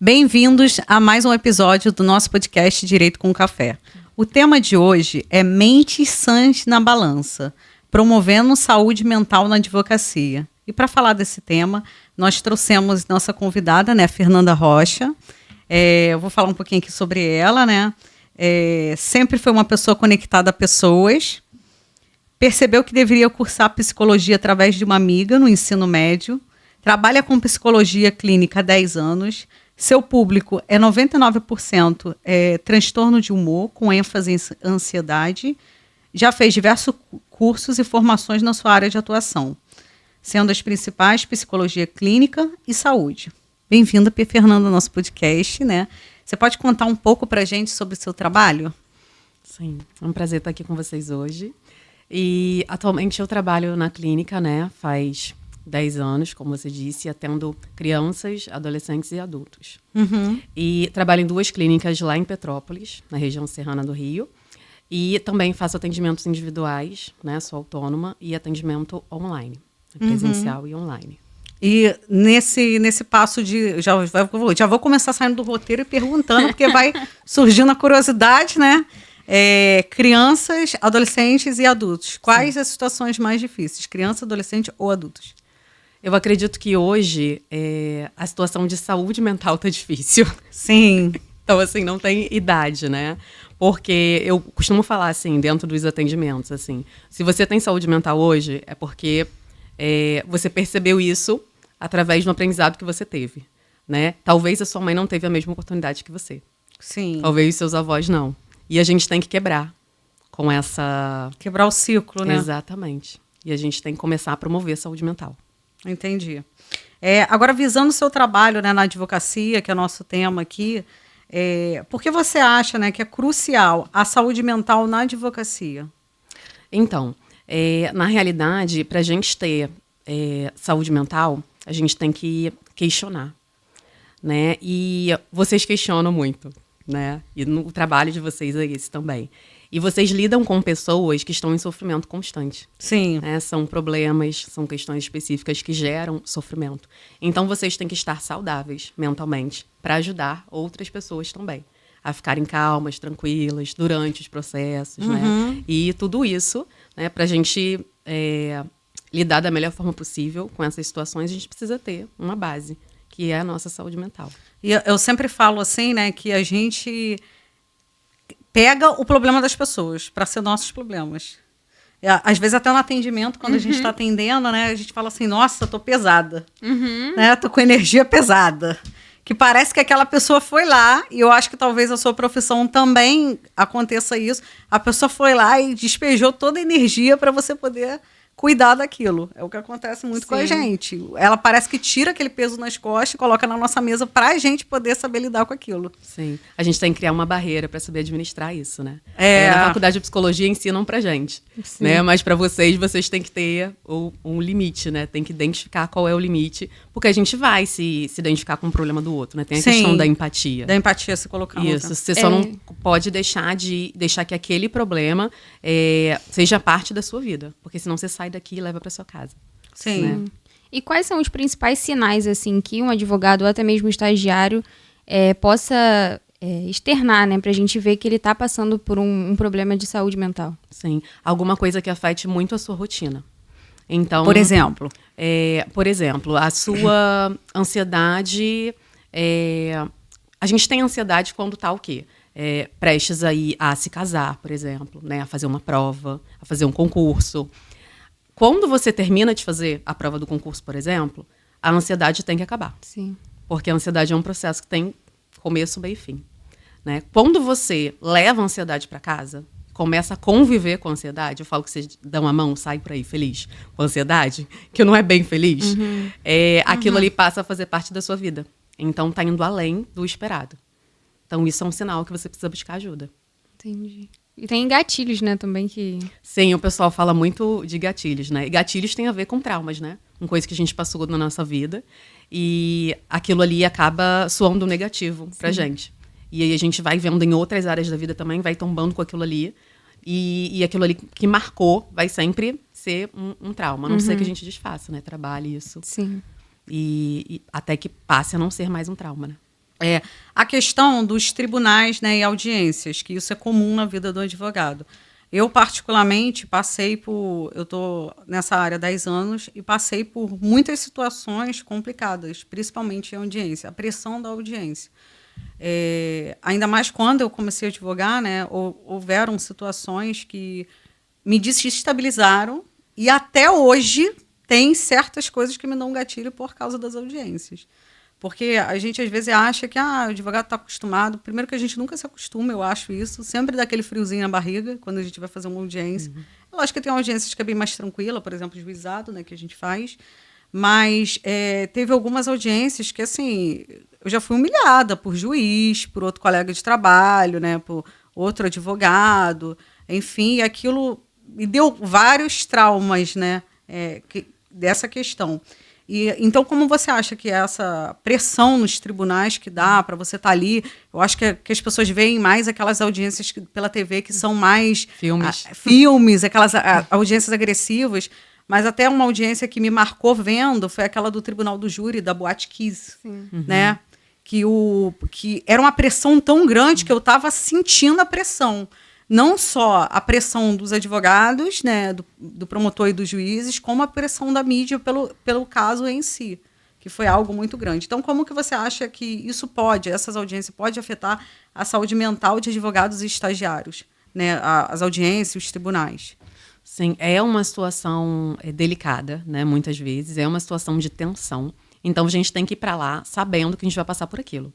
Bem-vindos a mais um episódio do nosso podcast Direito com Café. O tema de hoje é Mentes Sãs na Balança, promovendo saúde mental na advocacia. E para falar desse tema, nós trouxemos nossa convidada, né, Fernanda Rocha. Eu vou falar um pouquinho aqui sobre ela, né? Sempre foi uma pessoa conectada a pessoas. Percebeu que deveria cursar psicologia através de uma amiga no ensino médio. Trabalha com psicologia clínica há 10 anos. Seu público é 99% transtorno de humor, com ênfase em ansiedade. Já fez diversos cursos e formações na sua área de atuação, sendo as principais psicologia clínica e saúde. Bem-vinda, Fernanda, ao nosso podcast, né? Você pode contar um pouco para a gente sobre o seu trabalho? Sim, é um prazer estar aqui com vocês hoje. E atualmente eu trabalho na clínica, né? Faz 10 anos, como você disse, atendo crianças, adolescentes e adultos. Uhum. E trabalho em 2 clínicas lá em Petrópolis, na região serrana do Rio. E também faço atendimentos individuais, né? Sou autônoma, e atendimento online, presencial e online. E nesse passo de... Já vou começar saindo do roteiro e perguntando, porque vai surgindo a curiosidade, né? Crianças, adolescentes e adultos. Quais as situações mais difíceis? Criança, adolescente ou adultos? Eu acredito que hoje a situação de saúde mental está difícil. Sim. Então, assim, não tem idade, né? Porque eu costumo falar, assim, dentro dos atendimentos, assim, se você tem saúde mental hoje, é porque você percebeu isso através do aprendizado que você teve, né? Talvez a sua mãe não teve a mesma oportunidade que você. Sim. Talvez seus avós não. E a gente tem que quebrar com essa... Quebrar o ciclo, né? Exatamente. E a gente tem que começar a promover a saúde mental. Entendi. Agora, visando o seu trabalho, né, na advocacia, que é nosso tema aqui, por que você acha, né, que é crucial a saúde mental na advocacia? Então, na realidade, para a gente ter saúde mental, a gente tem que questionar, né? E vocês questionam muito, né? E no trabalho de vocês é esse também. E vocês lidam com pessoas que estão em sofrimento constante. Sim. Né? São problemas, são questões específicas que geram sofrimento. Então, vocês têm que estar saudáveis mentalmente para ajudar outras pessoas também a ficarem calmas, tranquilas durante os processos, né? E tudo isso, né, para a gente lidar da melhor forma possível com essas situações, a gente precisa ter uma base, que é a nossa saúde mental. E eu sempre falo assim, né, que a gente pega o problema das pessoas para ser nossos problemas. Às vezes até no atendimento, quando a gente está atendendo, né, a gente fala assim, nossa, tô pesada, né, tô com energia pesada. Que parece que aquela pessoa foi lá, e eu acho que talvez a sua profissão também aconteça isso, a pessoa foi lá e despejou toda a energia para você poder cuidar daquilo. É o que acontece muito com a gente. Ela parece que tira aquele peso nas costas e coloca na nossa mesa para a gente poder saber lidar com aquilo. Sim. A gente tem que criar uma barreira para saber administrar isso, né? Na faculdade de psicologia ensinam pra gente, né? Mas para vocês têm que ter um limite, né? Tem que identificar qual é o limite, porque a gente vai se identificar com o problema do outro, né? Tem a questão da empatia. Da empatia se colocar. Isso. Você só não pode deixar que aquele problema seja parte da sua vida, porque senão você sai daqui e leva para sua casa. Sim. Né? E quais são os principais sinais, assim, que um advogado ou até mesmo um estagiário possa externar, né? Pra gente ver que ele tá passando por um problema de saúde mental? Sim. Alguma coisa que afete muito a sua rotina. Então, por exemplo? Por exemplo, a sua ansiedade... a gente tem ansiedade quando tá o quê? Prestes a se casar, por exemplo, né? A fazer uma prova, a fazer um concurso. Quando você termina de fazer a prova do concurso, por exemplo, a ansiedade tem que acabar. Sim. Porque a ansiedade é um processo que tem começo, meio e fim. Né? Quando você leva a ansiedade para casa, começa a conviver com a ansiedade, eu falo que vocês dão a mão, sai por aí feliz com a ansiedade, que não é bem feliz, aquilo ali passa a fazer parte da sua vida. Então, tá indo além do esperado. Então, isso é um sinal que você precisa buscar ajuda. Entendi. E tem gatilhos, né, também que... Sim, o pessoal fala muito de gatilhos, né? E gatilhos tem a ver com traumas, né? Uma coisa que a gente passou na nossa vida. E aquilo ali acaba soando negativo pra gente. E aí a gente vai vendo em outras áreas da vida também, vai tombando com aquilo ali. E aquilo ali que marcou vai sempre ser um trauma. A não ser que a gente desfaça, né? Trabalhe isso. Sim. E até que passe a não ser mais um trauma, né? A questão dos tribunais, né, e audiências, que isso é comum na vida do advogado. Eu, particularmente, eu estou nessa área há 10 anos e passei por muitas situações complicadas, principalmente em audiência, a pressão da audiência. Ainda mais quando eu comecei a advogar, né, houveram situações que me desestabilizaram e até hoje tem certas coisas que me dão gatilho por causa das audiências. Porque a gente, às vezes, acha que o advogado está acostumado. Primeiro que a gente nunca se acostuma, eu acho isso. Sempre dá aquele friozinho na barriga quando a gente vai fazer uma audiência. Eu acho que tem audiências que é bem mais tranquila, por exemplo, juizado, né, que a gente faz. Mas teve algumas audiências que, assim, eu já fui humilhada por juiz, por outro colega de trabalho, né, por outro advogado. Enfim, aquilo me deu vários traumas, né, dessa questão. Então, como você acha que essa pressão nos tribunais que dá para você estar ali, eu acho que as pessoas veem mais aquelas audiências pela TV que são mais filmes, aquelas audiências agressivas, mas até uma audiência que me marcou vendo foi aquela do Tribunal do Júri, da Boate Kiss, né? Que era uma pressão tão grande que eu estava sentindo a pressão. Não só a pressão dos advogados, né, do promotor e dos juízes, como a pressão da mídia pelo caso em si, que foi algo muito grande. Então, como que você acha que essas audiências podem afetar a saúde mental de advogados e estagiários, né, as audiências, os tribunais? Sim, é uma situação delicada, né, muitas vezes, é uma situação de tensão. Então, a gente tem que ir para lá sabendo que a gente vai passar por aquilo.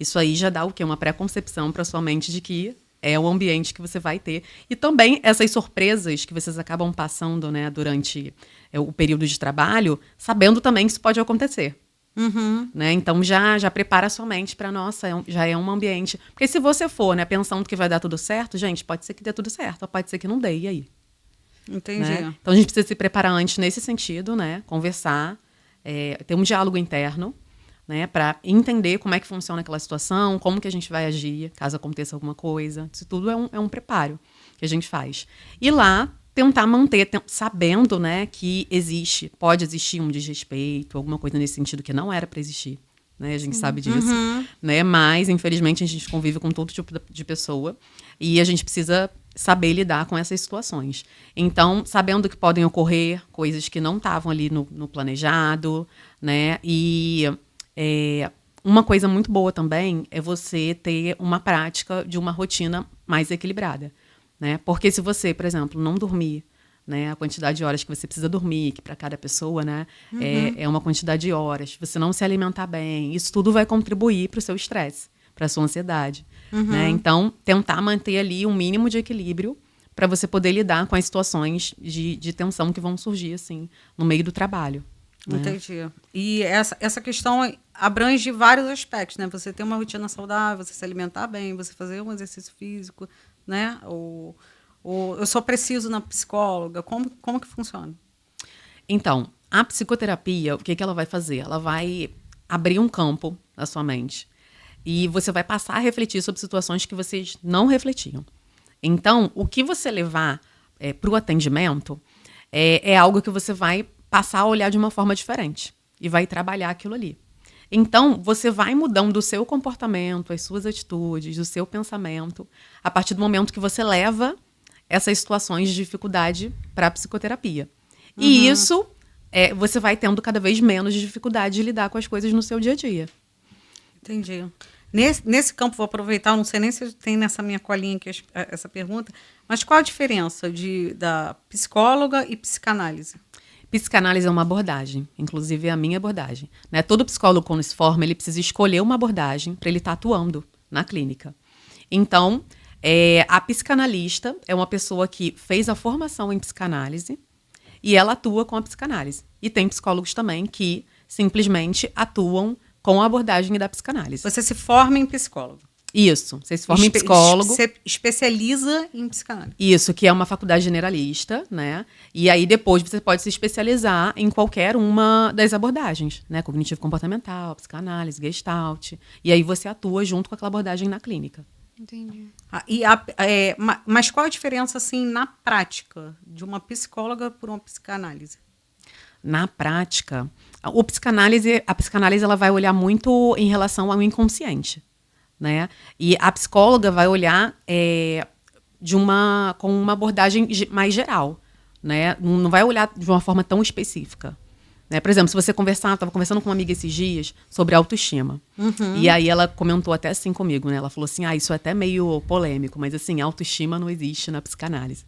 Isso aí já dá o quê? Uma pré-concepção para sua mente de que é o ambiente que você vai ter. E também essas surpresas que vocês acabam passando, né, durante o período de trabalho, sabendo também que isso pode acontecer. Né? Então, já prepara a sua mente para, já é um ambiente. Porque se você for, né, pensando que vai dar tudo certo, gente, pode ser que dê tudo certo, ou pode ser que não dê, e aí? Entendi. Né? Então, a gente precisa se preparar antes nesse sentido, né? Conversar, ter um diálogo interno, né, para entender como é que funciona aquela situação, como que a gente vai agir caso aconteça alguma coisa. Isso tudo é um preparo que a gente faz. E lá, tentar manter, sabendo, né, que pode existir um desrespeito, alguma coisa nesse sentido que não era para existir. Né, a gente sabe disso. Né, mas, infelizmente, a gente convive com todo tipo de pessoa e a gente precisa saber lidar com essas situações. Então, sabendo que podem ocorrer coisas que não estavam ali no planejado, né, e uma coisa muito boa também é você ter uma prática de uma rotina mais equilibrada, né? Porque se você, por exemplo, não dormir, né, a quantidade de horas que você precisa dormir, que para cada pessoa, né, é uma quantidade de horas, você não se alimentar bem, isso tudo vai contribuir para o seu estresse, para a sua ansiedade. Né? Então, tentar manter ali um mínimo de equilíbrio para você poder lidar com as situações de tensão que vão surgir assim, no meio do trabalho. Né? Entendi. E essa questão abrange vários aspectos, né? Você ter uma rotina saudável, você se alimentar bem, você fazer um exercício físico, né? Ou eu só preciso na psicóloga. Como que funciona? Então, a psicoterapia, o que ela vai fazer? Ela vai abrir um campo na sua mente. E você vai passar a refletir sobre situações que vocês não refletiam. Então, o que você levar para o atendimento é algo que você vai passar a olhar de uma forma diferente e vai trabalhar aquilo ali. Então, você vai mudando o seu comportamento, as suas atitudes, o seu pensamento, a partir do momento que você leva essas situações de dificuldade para a psicoterapia. E isso, você vai tendo cada vez menos dificuldade de lidar com as coisas no seu dia a dia. Entendi. Nesse campo, vou aproveitar, não sei nem se tem nessa minha colinha aqui essa pergunta, mas qual a diferença da psicóloga e psicanálise? Psicanálise é uma abordagem, inclusive é a minha abordagem. Né? Todo psicólogo, quando se forma, ele precisa escolher uma abordagem para ele estar atuando na clínica. Então, a psicanalista é uma pessoa que fez a formação em psicanálise e ela atua com a psicanálise. E tem psicólogos também que simplesmente atuam com a abordagem da psicanálise. Você se forma em psicólogo? Isso, você se forma em psicólogo. Você especializa em psicanálise? Isso, que é uma faculdade generalista, né? E aí depois você pode se especializar em qualquer uma das abordagens, né? Cognitivo-comportamental, psicanálise, gestalt. E aí você atua junto com aquela abordagem na clínica. Entendi. Mas qual a diferença, assim, na prática, de uma psicóloga por uma psicanálise? na prática, a psicanálise ela vai olhar muito em relação ao inconsciente, né? E a psicóloga vai olhar com uma abordagem mais geral, né? Não vai olhar de uma forma tão específica. Né? Por exemplo, se você estava conversando com uma amiga esses dias sobre autoestima. E aí ela comentou até assim comigo, né? Ela falou assim, isso é até meio polêmico, mas assim, autoestima não existe na psicanálise.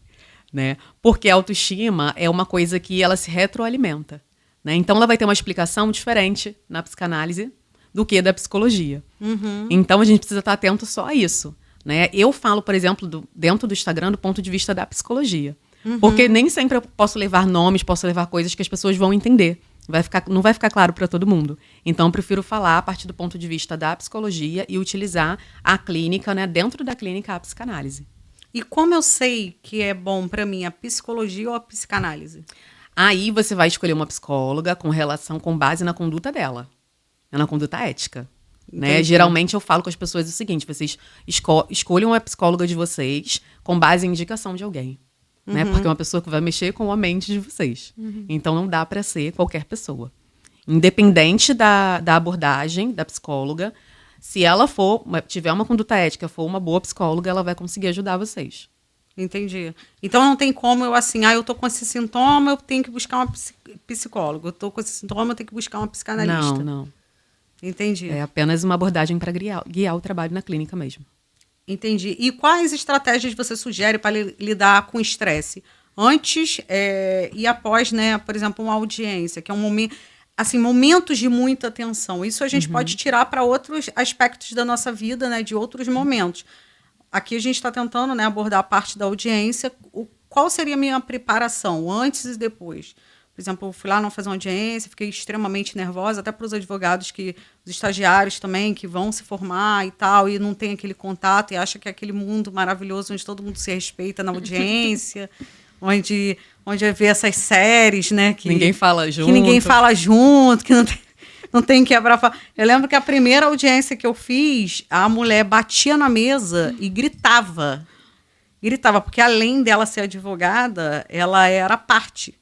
Né? Porque a autoestima é uma coisa que ela se retroalimenta. Né? Então, ela vai ter uma explicação diferente na psicanálise do que da psicologia. Então, a gente precisa estar atento só a isso. Né? Eu falo, por exemplo, dentro do Instagram, do ponto de vista da psicologia. Porque nem sempre eu posso levar nomes, posso levar coisas que as pessoas vão entender. Não vai ficar claro para todo mundo. Então, eu prefiro falar a partir do ponto de vista da psicologia e utilizar a clínica, né, dentro da clínica, a psicanálise. E como eu sei que é bom para mim a psicologia ou a psicanálise? Aí você vai escolher uma psicóloga com base na conduta dela, na conduta ética. Né? Geralmente eu falo com as pessoas o seguinte, vocês escolham a psicóloga de vocês com base em indicação de alguém. Né? Porque é uma pessoa que vai mexer com a mente de vocês. Então não dá para ser qualquer pessoa. Independente da abordagem da psicóloga, se ela tiver uma conduta ética, for uma boa psicóloga, ela vai conseguir ajudar vocês. Entendi. Então não tem como eu tô com esse sintoma, eu tenho que buscar uma psicóloga. Eu tô com esse sintoma, eu tenho que buscar uma psicanalista. Não. Entendi. É apenas uma abordagem para guiar o trabalho na clínica mesmo. Entendi. E quais estratégias você sugere para lidar com estresse? Antes e após, né, por exemplo, uma audiência, que é um momento, assim, momentos de muita tensão. Isso a gente pode tirar para outros aspectos da nossa vida, né, de outros momentos. Aqui a gente está tentando, né, abordar a parte da audiência. Qual seria a minha preparação antes e depois? Por exemplo, eu fui lá não fazer uma audiência, fiquei extremamente nervosa, até para os advogados, os estagiários também, que vão se formar e tal, e não tem aquele contato, e acha que é aquele mundo maravilhoso onde todo mundo se respeita na audiência, onde vê essas séries, né? Que ninguém fala junto. Que ninguém fala junto, que não tem quebrar. Eu lembro que a primeira audiência que eu fiz, a mulher batia na mesa e gritava. Gritava, porque além dela ser advogada, ela era parte.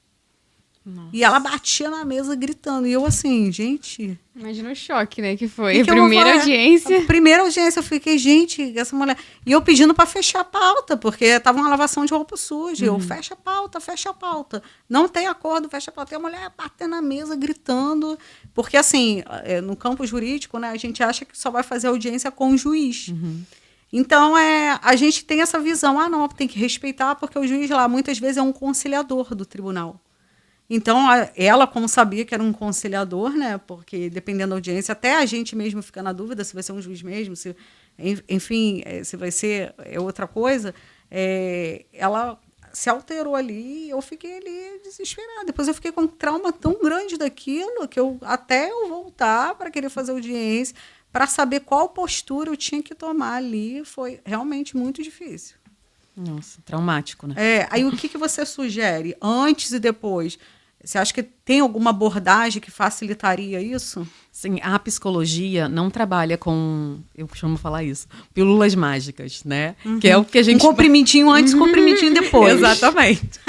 Nossa. E ela batia na mesa gritando. E eu assim, gente... Imagina o choque, né, que foi. A primeira audiência. A primeira audiência, eu fiquei, gente, essa mulher... E eu pedindo para fechar a pauta, porque tava uma lavação de roupa suja. Eu, fecha a pauta. Não tem acordo, fecha a pauta. E a mulher batendo na mesa, gritando. Porque, assim, no campo jurídico, né, a gente acha que só vai fazer audiência com o juiz. Então, a gente tem essa visão. Não, tem que respeitar, porque o juiz lá, muitas vezes, é um conciliador do tribunal. Então, ela, como sabia que era um conciliador, né? Porque dependendo da audiência, até a gente mesmo fica na dúvida se vai ser um juiz mesmo, enfim, se vai ser outra coisa. Ela se alterou ali e eu fiquei ali desesperada. Depois eu fiquei com um trauma tão grande daquilo que até eu voltar para querer fazer audiência, para saber qual postura eu tinha que tomar ali, foi realmente muito difícil. Nossa, traumático, né? Aí o que você sugere antes e depois? Você acha que tem alguma abordagem que facilitaria isso? Sim, a psicologia não trabalha com, eu costumo falar isso, pílulas mágicas, né? Que é o que a gente... Um comprimidinho antes, comprimidinho depois. Exatamente.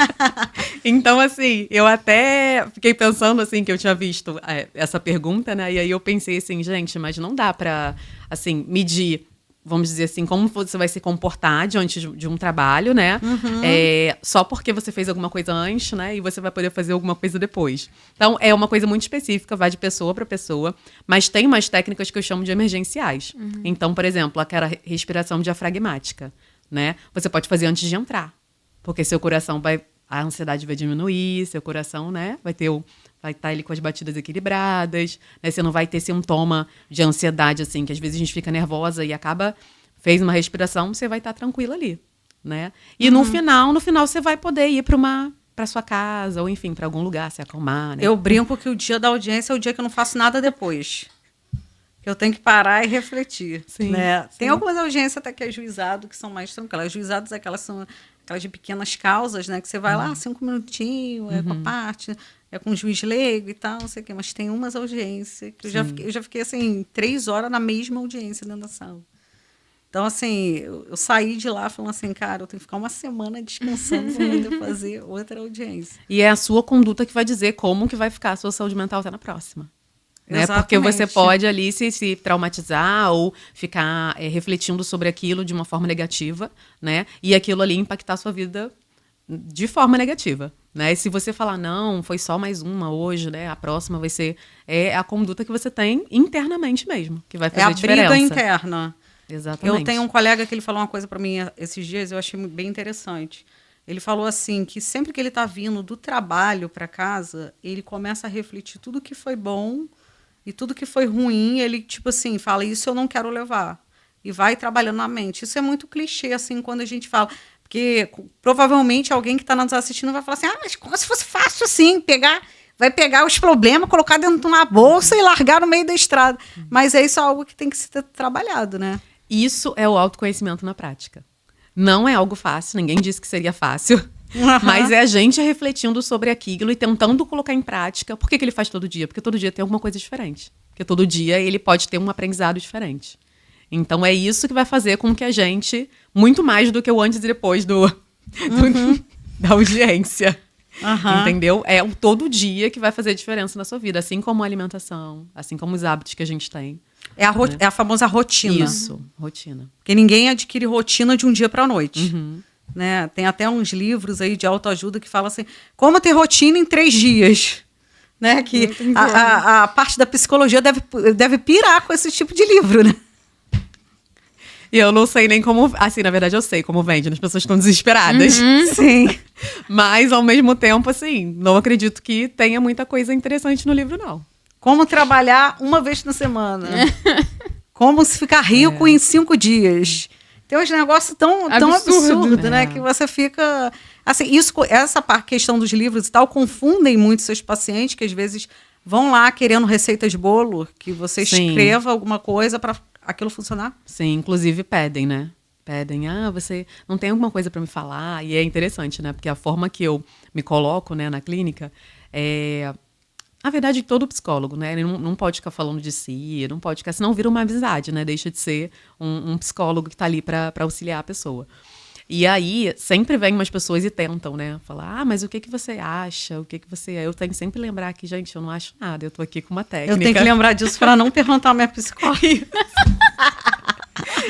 Então, assim, eu até fiquei pensando, assim, que eu tinha visto essa pergunta, né? E aí eu pensei assim, gente, mas não dá para, assim, medir, vamos dizer assim, como você vai se comportar diante de um trabalho, né? Só porque você fez alguma coisa antes, né? E você vai poder fazer alguma coisa depois. Então, é uma coisa muito específica, vai de pessoa para pessoa. Mas tem umas técnicas que eu chamo de emergenciais. Então, por exemplo, aquela respiração diafragmática, né? Você pode fazer antes de entrar. Porque seu coração a ansiedade vai diminuir, seu coração, né? Vai estar ali com as batidas equilibradas, né? Você não vai ter sintoma de ansiedade, assim, que às vezes a gente fica nervosa e fez uma respiração, você vai estar tranquila ali, né? E no final você vai poder ir para sua casa, ou enfim, para algum lugar, se acalmar, né? Eu brinco que o dia da audiência é o dia que eu não faço nada depois. Que eu tenho que parar e refletir. Sim, né? sim. Tem algumas audiências até que é juizado, que são mais tranquilas. Juizados, são aquelas de pequenas causas, né? Que você vai lá, 5 minutinhos, com a parte, com o juiz leigo e tal, não sei o quê. Mas tem umas audiências que eu já fiquei, assim, 3 horas na mesma audiência dentro da sala. Então, assim, eu saí de lá falando assim, cara, eu tenho que ficar uma semana descansando para poder fazer outra audiência. E é a sua conduta que vai dizer como que vai ficar a sua saúde mental até na próxima. Né? Porque você pode ali se traumatizar ou ficar refletindo sobre aquilo de uma forma negativa, né? E aquilo ali impactar a sua vida de forma negativa. Né? E se você falar, não, foi só mais uma hoje, né? A próxima vai ser... É a conduta que você tem internamente mesmo, que vai fazer a diferença. É a briga interna. Exatamente. Eu tenho um colega que ele falou uma coisa para mim esses dias, eu achei bem interessante. Ele falou assim, que sempre que ele está vindo do trabalho para casa, ele começa a refletir tudo que foi bom e tudo que foi ruim, ele, tipo assim, fala, isso eu não quero levar. E vai trabalhando na mente. Isso é muito clichê, assim, quando a gente fala... Porque provavelmente alguém que está nos assistindo vai falar assim, mas como se fosse fácil assim, vai pegar os problemas, colocar dentro de uma bolsa e largar no meio da estrada. Mas é isso algo que tem que ser trabalhado, né? Isso é o autoconhecimento na prática. Não é algo fácil, ninguém disse que seria fácil, mas é a gente refletindo sobre aquilo e tentando colocar em prática. Por que ele faz todo dia? Porque todo dia tem alguma coisa diferente. Porque todo dia ele pode ter um aprendizado diferente. Então é isso que vai fazer com que a gente, muito mais do que o antes e depois da audiência, entendeu? É o todo dia que vai fazer a diferença na sua vida, assim como a alimentação, assim como os hábitos que a gente tem. É a famosa rotina. Isso, rotina. Porque ninguém adquire rotina de um dia para a noite. Né? Tem até uns livros aí de autoajuda que falam assim, como ter rotina em 3 dias. Né? Que a parte da psicologia deve pirar com esse tipo de livro, né? E eu não sei nem como... Assim, na verdade, eu sei como vende. As pessoas estão desesperadas. Sim. Mas, ao mesmo tempo, assim, não acredito que tenha muita coisa interessante no livro, não. Como trabalhar uma vez na semana. Como se ficar rico em 5 dias. Tem uns negócios tão absurdo, né? Que você fica... Assim, essa questão dos livros e tal confundem muito seus pacientes, que às vezes vão lá querendo receitas de bolo, que você escreva alguma coisa para aquilo funcionar. Sim, inclusive pedem, né? Pedem, você não tem alguma coisa para me falar? E é interessante, né? Porque a forma que eu me coloco, né, na clínica é... Na verdade, todo psicólogo, né? Ele não pode ficar falando de si, não pode ficar... Senão vira uma amizade, né? Deixa de ser um psicólogo que está ali para auxiliar a pessoa. E aí, sempre vem umas pessoas e tentam, né? Falar, mas o que você acha? O que você é? Eu tenho que sempre lembrar que, gente, eu não acho nada. Eu tô aqui com uma técnica. Eu tenho que lembrar disso para não perguntar à minha psicóloga.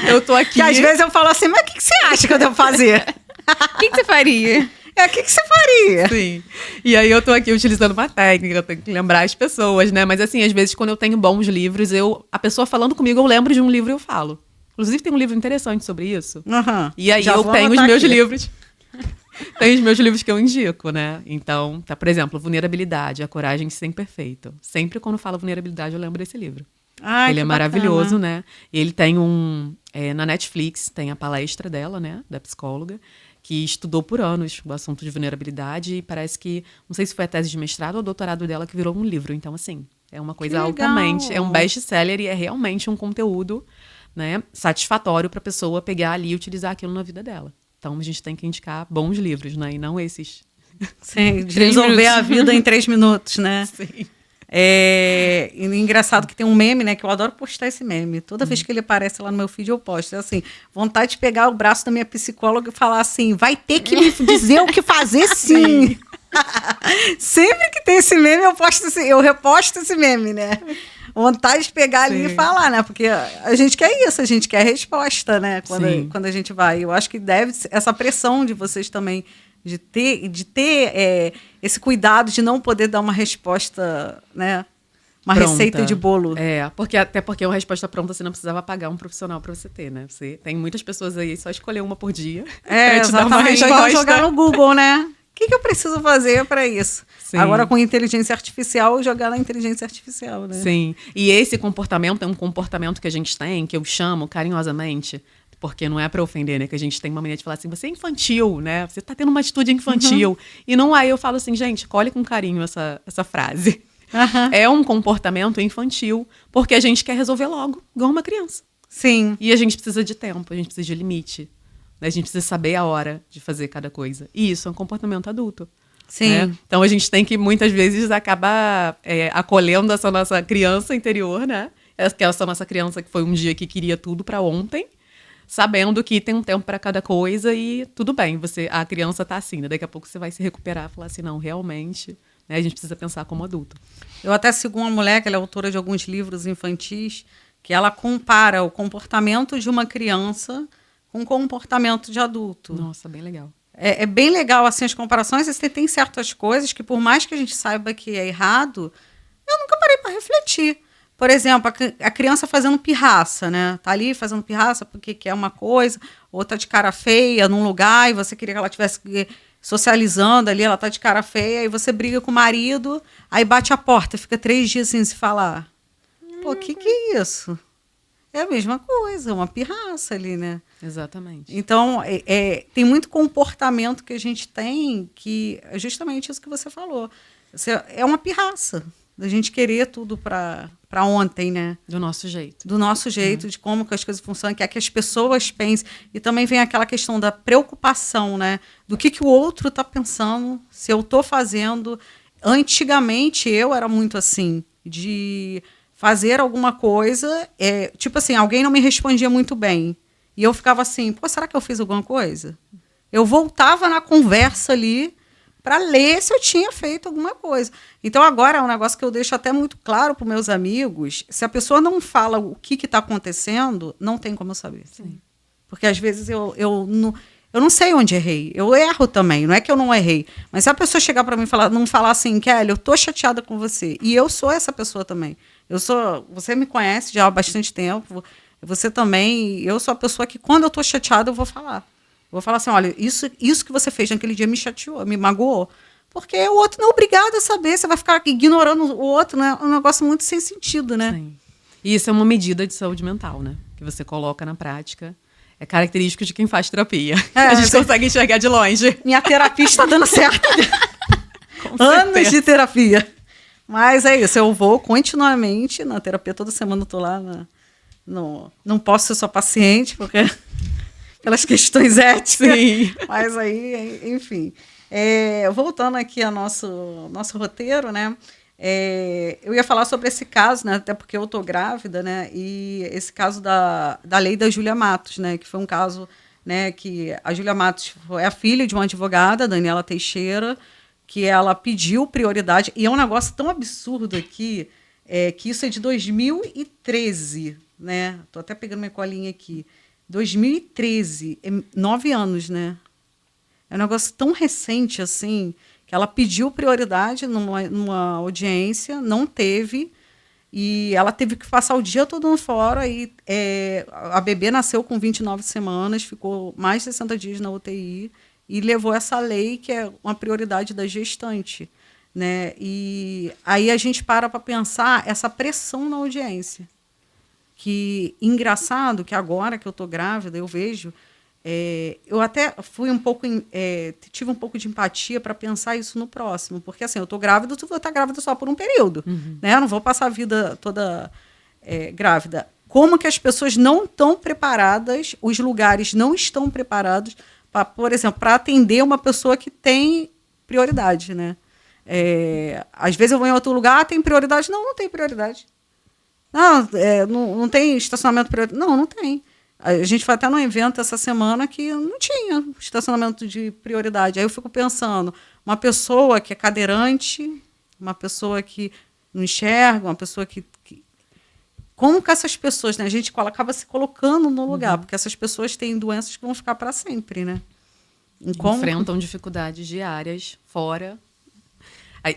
Eu tô aqui... Que às vezes eu falo assim, mas o que você acha que eu devo fazer? O que você faria? O que você faria? Sim. E aí eu tô aqui utilizando uma técnica, eu tenho que lembrar as pessoas, né? Mas assim, às vezes quando eu tenho bons livros, a pessoa falando comigo, eu lembro de um livro e eu falo. Inclusive tem um livro interessante sobre isso. E aí eu tenho os meus livros. Tem os meus livros que eu indico, né? Então, por exemplo, Vulnerabilidade, A Coragem de Ser Imperfeito. Sempre quando falo vulnerabilidade, eu lembro desse livro. Ele é maravilhoso, né? Ele tem na Netflix, tem a palestra dela, né? Da psicóloga, que estudou por anos o assunto de vulnerabilidade e parece que, não sei se foi a tese de mestrado ou doutorado dela que virou um livro. Então, assim, é uma coisa altamente... É um best-seller e é realmente um conteúdo, né, satisfatório para a pessoa pegar ali e utilizar aquilo na vida dela. Então, a gente tem que indicar bons livros, né? E não esses... Sim, de resolver a vida em 3 minutos, né? Sim. E engraçado que tem um meme, né? Que eu adoro postar esse meme. Toda vez que ele aparece lá no meu feed, eu posto. É assim, vontade de pegar o braço da minha psicóloga e falar assim, vai ter que me dizer o que fazer sim. Sempre que tem esse meme, eu reposto esse meme, né? Vontade de pegar ali e falar, né? Porque a gente quer isso, a gente quer resposta, né? Quando a gente vai. Eu acho que deve essa pressão de vocês também de ter esse cuidado de não poder dar uma resposta, né? Uma pronta. Receita de bolo. Até porque uma resposta pronta você não precisava pagar um profissional para você ter, né? Você tem muitas pessoas aí, só escolher uma por dia. Exatamente. Então jogar no Google, né? O que eu preciso fazer para isso? Sim. Agora, com inteligência artificial, jogar na inteligência artificial, né? Sim. E esse comportamento é um comportamento que a gente tem, que eu chamo carinhosamente, porque não é para ofender, né? Que a gente tem uma mania de falar assim, você é infantil, né? Você tá tendo uma atitude infantil. E não eu falo assim, gente, colhe com carinho essa frase. É um comportamento infantil, porque a gente quer resolver logo, igual uma criança. Sim. E a gente precisa de tempo, a gente precisa de limite. A gente precisa saber a hora de fazer cada coisa. E isso é um comportamento adulto. Sim. Né? Então a gente tem que, muitas vezes, acabar acolhendo essa nossa criança interior, né? Essa nossa criança que foi um dia que queria tudo para ontem, sabendo que tem um tempo para cada coisa e tudo bem, a criança tá assim, né? Daqui a pouco você vai se recuperar e falar assim, não, realmente, né, a gente precisa pensar como adulto. Eu até sigo uma mulher, que ela é autora de alguns livros infantis, que ela compara o comportamento de uma criança com o comportamento de adulto. Nossa, bem legal. É bem legal assim, as comparações. Você tem certas coisas que, por mais que a gente saiba que é errado, eu nunca parei para refletir. Por exemplo, a criança fazendo pirraça, né? Tá ali fazendo pirraça porque quer uma coisa, ou tá de cara feia num lugar e você queria que ela estivesse socializando ali, ela tá de cara feia, aí você briga com o marido, aí bate a porta, fica 3 dias sem se falar. Pô, que é isso? É a mesma coisa, uma pirraça ali, né? Exatamente. Então, tem muito comportamento que a gente tem que é justamente isso que você falou. É uma pirraça, da gente querer tudo para ontem, né? Do nosso jeito. Do nosso jeito, de como que as coisas funcionam, que é que as pessoas pensem. E também vem aquela questão da preocupação, né? Do que o outro está pensando, se eu estou fazendo. Antigamente, eu era muito assim, de fazer alguma coisa, tipo assim, alguém não me respondia muito bem. E eu ficava assim, pô, será que eu fiz alguma coisa? Eu voltava na conversa ali para ler se eu tinha feito alguma coisa. Então, agora é um negócio que eu deixo até muito claro para os meus amigos. Se a pessoa não fala o que está acontecendo, não tem como eu saber. Sim. Porque, às vezes, eu não sei onde errei. Eu erro também, não é que eu não errei. Mas se a pessoa chegar para mim e não falar assim, Kelly, eu estou chateada com você. E eu sou essa pessoa também. Você me conhece já há bastante tempo. Você também. Eu sou a pessoa que, quando eu estou chateada, eu vou falar. Vou falar assim, olha, isso que você fez naquele dia me chateou, me magoou. Porque o outro não é obrigado a saber, você vai ficar ignorando o outro, né? É um negócio muito sem sentido, né? Sim. E isso é uma medida de saúde mental, né? Que você coloca na prática. É característico de quem faz terapia. A gente consegue enxergar de longe. Minha terapia está dando certo. Anos de terapia. Mas é isso, eu vou continuamente na terapia, toda semana eu estou lá. Não posso ser só paciente, porque... pelas questões éticas. Sim. Mas aí, enfim. Voltando aqui ao nosso roteiro, né? Eu ia falar sobre esse caso, né? Até porque eu estou grávida, né? E esse caso da lei da Júlia Matos, né? Que foi um caso, né? Que a Júlia Matos foi a filha de uma advogada, Daniela Teixeira, que ela pediu prioridade. E é um negócio tão absurdo aqui, que isso é de 2013, né? Estou até pegando minha colinha aqui. 2013, 9 anos, né? É um negócio tão recente assim, que ela pediu prioridade numa audiência, não teve, e ela teve que passar o dia todo no fora, e a bebê nasceu com 29 semanas, ficou mais de 60 dias na UTI, e levou essa lei que é uma prioridade da gestante, né? E aí a gente para pensar essa pressão na audiência. Que engraçado que agora que eu estou grávida, eu vejo, eu até fui tive um pouco de empatia para pensar isso no próximo, porque assim, eu estou grávida, tu vai estar grávida só por um período, né? Eu não vou passar a vida toda grávida. Como que as pessoas não estão preparadas, os lugares não estão preparados, por exemplo, para atender uma pessoa que tem prioridade, né? Às vezes eu vou em outro lugar, tem prioridade? Não tem prioridade. Não tem estacionamento prioritário. Não tem. A gente foi até num evento essa semana que não tinha estacionamento de prioridade. Aí eu fico pensando, uma pessoa que é cadeirante, uma pessoa que não enxerga, uma pessoa que como que essas pessoas, né? A gente acaba se colocando no lugar, porque essas pessoas têm doenças que vão ficar para sempre, né? Enfrentam dificuldades diárias fora.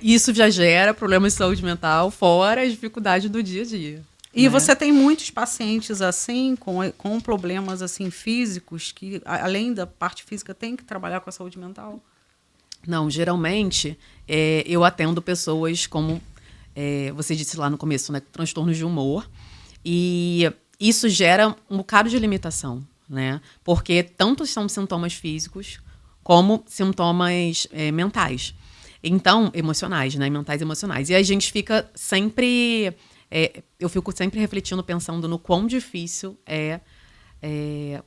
Isso já gera problemas de saúde mental, fora as dificuldades do dia a dia. E você tem muitos pacientes assim, com problemas assim, físicos, que além da parte física tem que trabalhar com a saúde mental? Não, geralmente eu atendo pessoas como você disse lá no começo, né, transtornos de humor. E isso gera um bocado de limitação, né? Porque tanto são sintomas físicos como sintomas mentais. Então, emocionais, né? Mentais e emocionais. E a gente fica sempre... eu fico sempre refletindo, pensando no quão difícil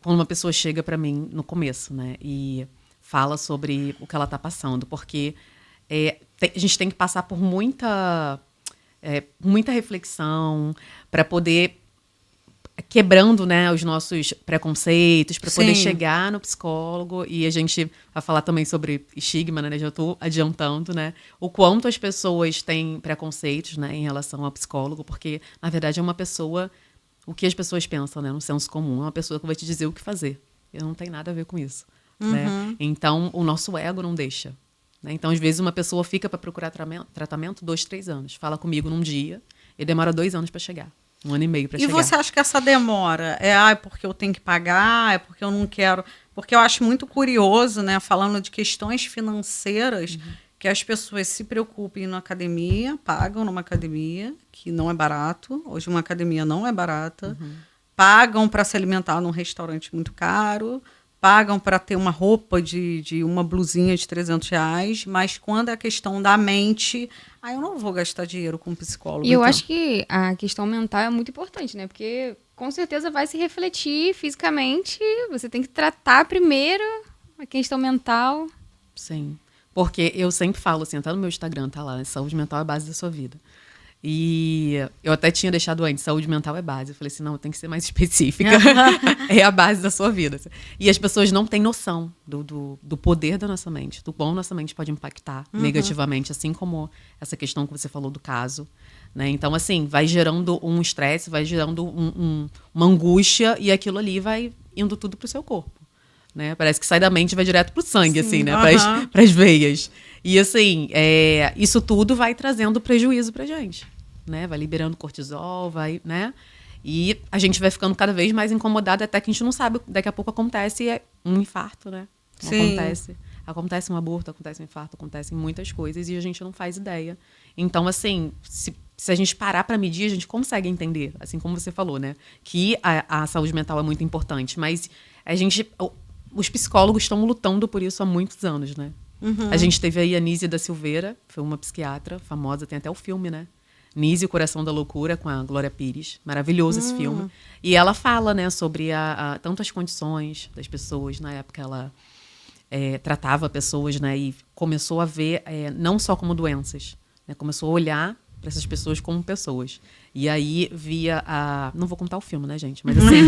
quando uma pessoa chega para mim no começo, né? E fala sobre o que ela está passando. Porque a gente tem que passar por muita reflexão para poder quebrando, né, os nossos preconceitos para poder Sim. chegar no psicólogo. E a gente vai falar também sobre estigma, né? Já estou adiantando, né? O quanto as pessoas têm preconceitos, né, em relação ao psicólogo, porque, na verdade, é uma pessoa... O que as pessoas pensam, né, no senso comum, é uma pessoa que vai te dizer o que fazer. E não tem nada a ver com isso, né? Então, o nosso ego não deixa. Né? Então, às vezes, uma pessoa fica para procurar tratamento 2, 3 anos. Fala comigo num dia e demora 2 anos para chegar. 1 ano e meio para chegar. E você acha que essa demora é porque eu tenho que pagar, é porque eu não quero... Porque eu acho muito curioso, né, falando de questões financeiras, que as pessoas se preocupem na academia, pagam numa academia, que não é barato. Hoje uma academia não é barata. Pagam para se alimentar num restaurante muito caro, pagam para ter uma roupa de uma blusinha de R$300, mas quando é a questão da mente, eu não vou gastar dinheiro com um psicólogo. E eu então. acho que a questão mental é muito importante, né? Porque com certeza vai se refletir fisicamente. Você tem que tratar primeiro a questão mental. Sim. Porque eu sempre falo assim, até no meu Instagram tá lá, saúde mental é a base da sua vida. E eu até tinha deixado antes, saúde mental é base. Eu falei assim, não, tem que ser mais específica. É a base da sua vida. E as pessoas não têm noção do poder da nossa mente, do quão nossa mente pode impactar negativamente, assim como essa questão que você falou do caso. Né? Então, assim, vai gerando um estresse, vai gerando uma angústia e aquilo ali vai indo tudo pro seu corpo. Né? Parece que sai da mente e vai direto pro sangue, assim, né? Pras veias. E, assim, isso tudo vai trazendo prejuízo pra gente. Né? Vai liberando cortisol, né? E a gente vai ficando cada vez mais incomodado até que a gente não sabe. Daqui a pouco acontece um infarto, né? Sim. Acontece um aborto, acontece um infarto, acontecem muitas coisas e a gente não faz ideia. Então, assim, se a gente parar para medir, a gente consegue entender, assim como você falou, né? Que a saúde mental é muito importante, mas os psicólogos estão lutando por isso há muitos anos, né? A gente teve aí a Nízia da Silveira, foi uma psiquiatra famosa, tem até o filme, né? Nízia, o Coração da Loucura, com a Glória Pires. Maravilhoso esse filme. E ela fala, né, sobre tanto as condições das pessoas. Na época, ela tratava pessoas, né, e começou a ver não só como doenças, né, começou a olhar para essas pessoas como pessoas. E aí via não vou contar o filme, né, gente? Mas assim,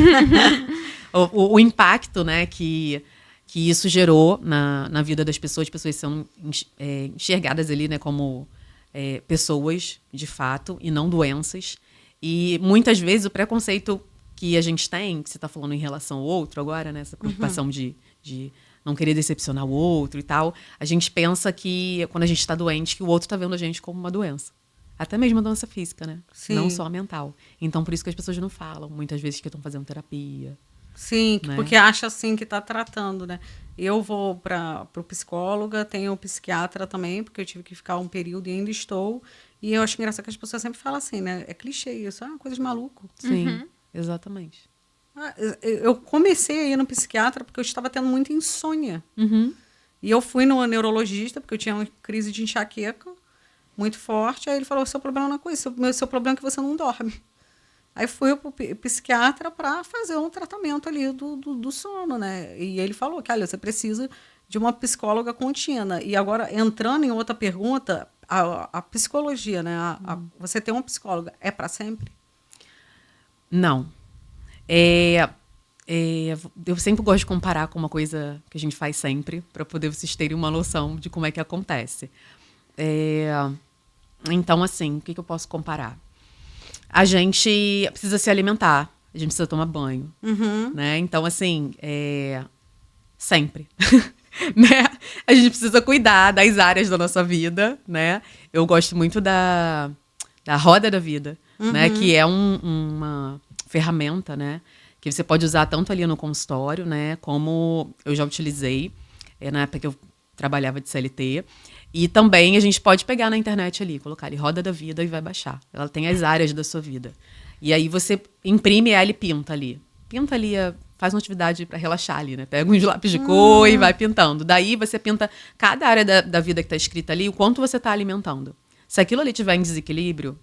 o impacto, né, que isso gerou na vida das pessoas. As pessoas são enxergadas ali, né, como pessoas, de fato, e não doenças. E muitas vezes o preconceito que a gente tem, que você está falando em relação ao outro agora, né, essa preocupação de não querer decepcionar o outro e tal, a gente pensa que, quando a gente está doente, que o outro está vendo a gente como uma doença. Até mesmo a doença física, né? Sim. Não só a mental. Então, por isso que as pessoas não falam, muitas vezes, que estão fazendo terapia. Sim, né? Porque acha assim que está tratando, né? Eu vou para o psicóloga, tenho o psiquiatra também, porque eu tive que ficar um período e ainda estou. E eu acho engraçado que as pessoas sempre falam assim, né? É clichê isso, coisa de maluco. Sim, exatamente. Eu comecei a ir no psiquiatra porque eu estava tendo muita insônia. E eu fui no neurologista porque eu tinha uma crise de enxaqueca muito forte. Aí ele falou, seu problema não é com isso, seu problema é que você não dorme. Aí fui para o psiquiatra para fazer um tratamento ali do sono, né? E ele falou que, olha, você precisa de uma psicóloga contínua. E agora, entrando em outra pergunta, a psicologia, né? Você ter uma psicóloga é para sempre? Não. Eu sempre gosto de comparar com uma coisa que a gente faz sempre, para poder vocês terem uma noção de como é que acontece. Então, assim, o que eu posso comparar? A gente precisa se alimentar, a gente precisa tomar banho, né? Então, assim, sempre, né? A gente precisa cuidar das áreas da nossa vida, né? Eu gosto muito da roda da vida, né? Que é uma ferramenta, né? Que você pode usar tanto ali no consultório, né? Como eu já utilizei na época que eu trabalhava de CLT. E também a gente pode pegar na internet ali, colocar ali Roda da Vida e vai baixar. Ela tem as áreas da sua vida. E aí você imprime ela e pinta ali. Pinta ali, faz uma atividade para relaxar ali, né? Pega uns lápis de cor e vai pintando. Daí você pinta cada área da vida que está escrita ali, o quanto você está alimentando. Se aquilo ali estiver em desequilíbrio,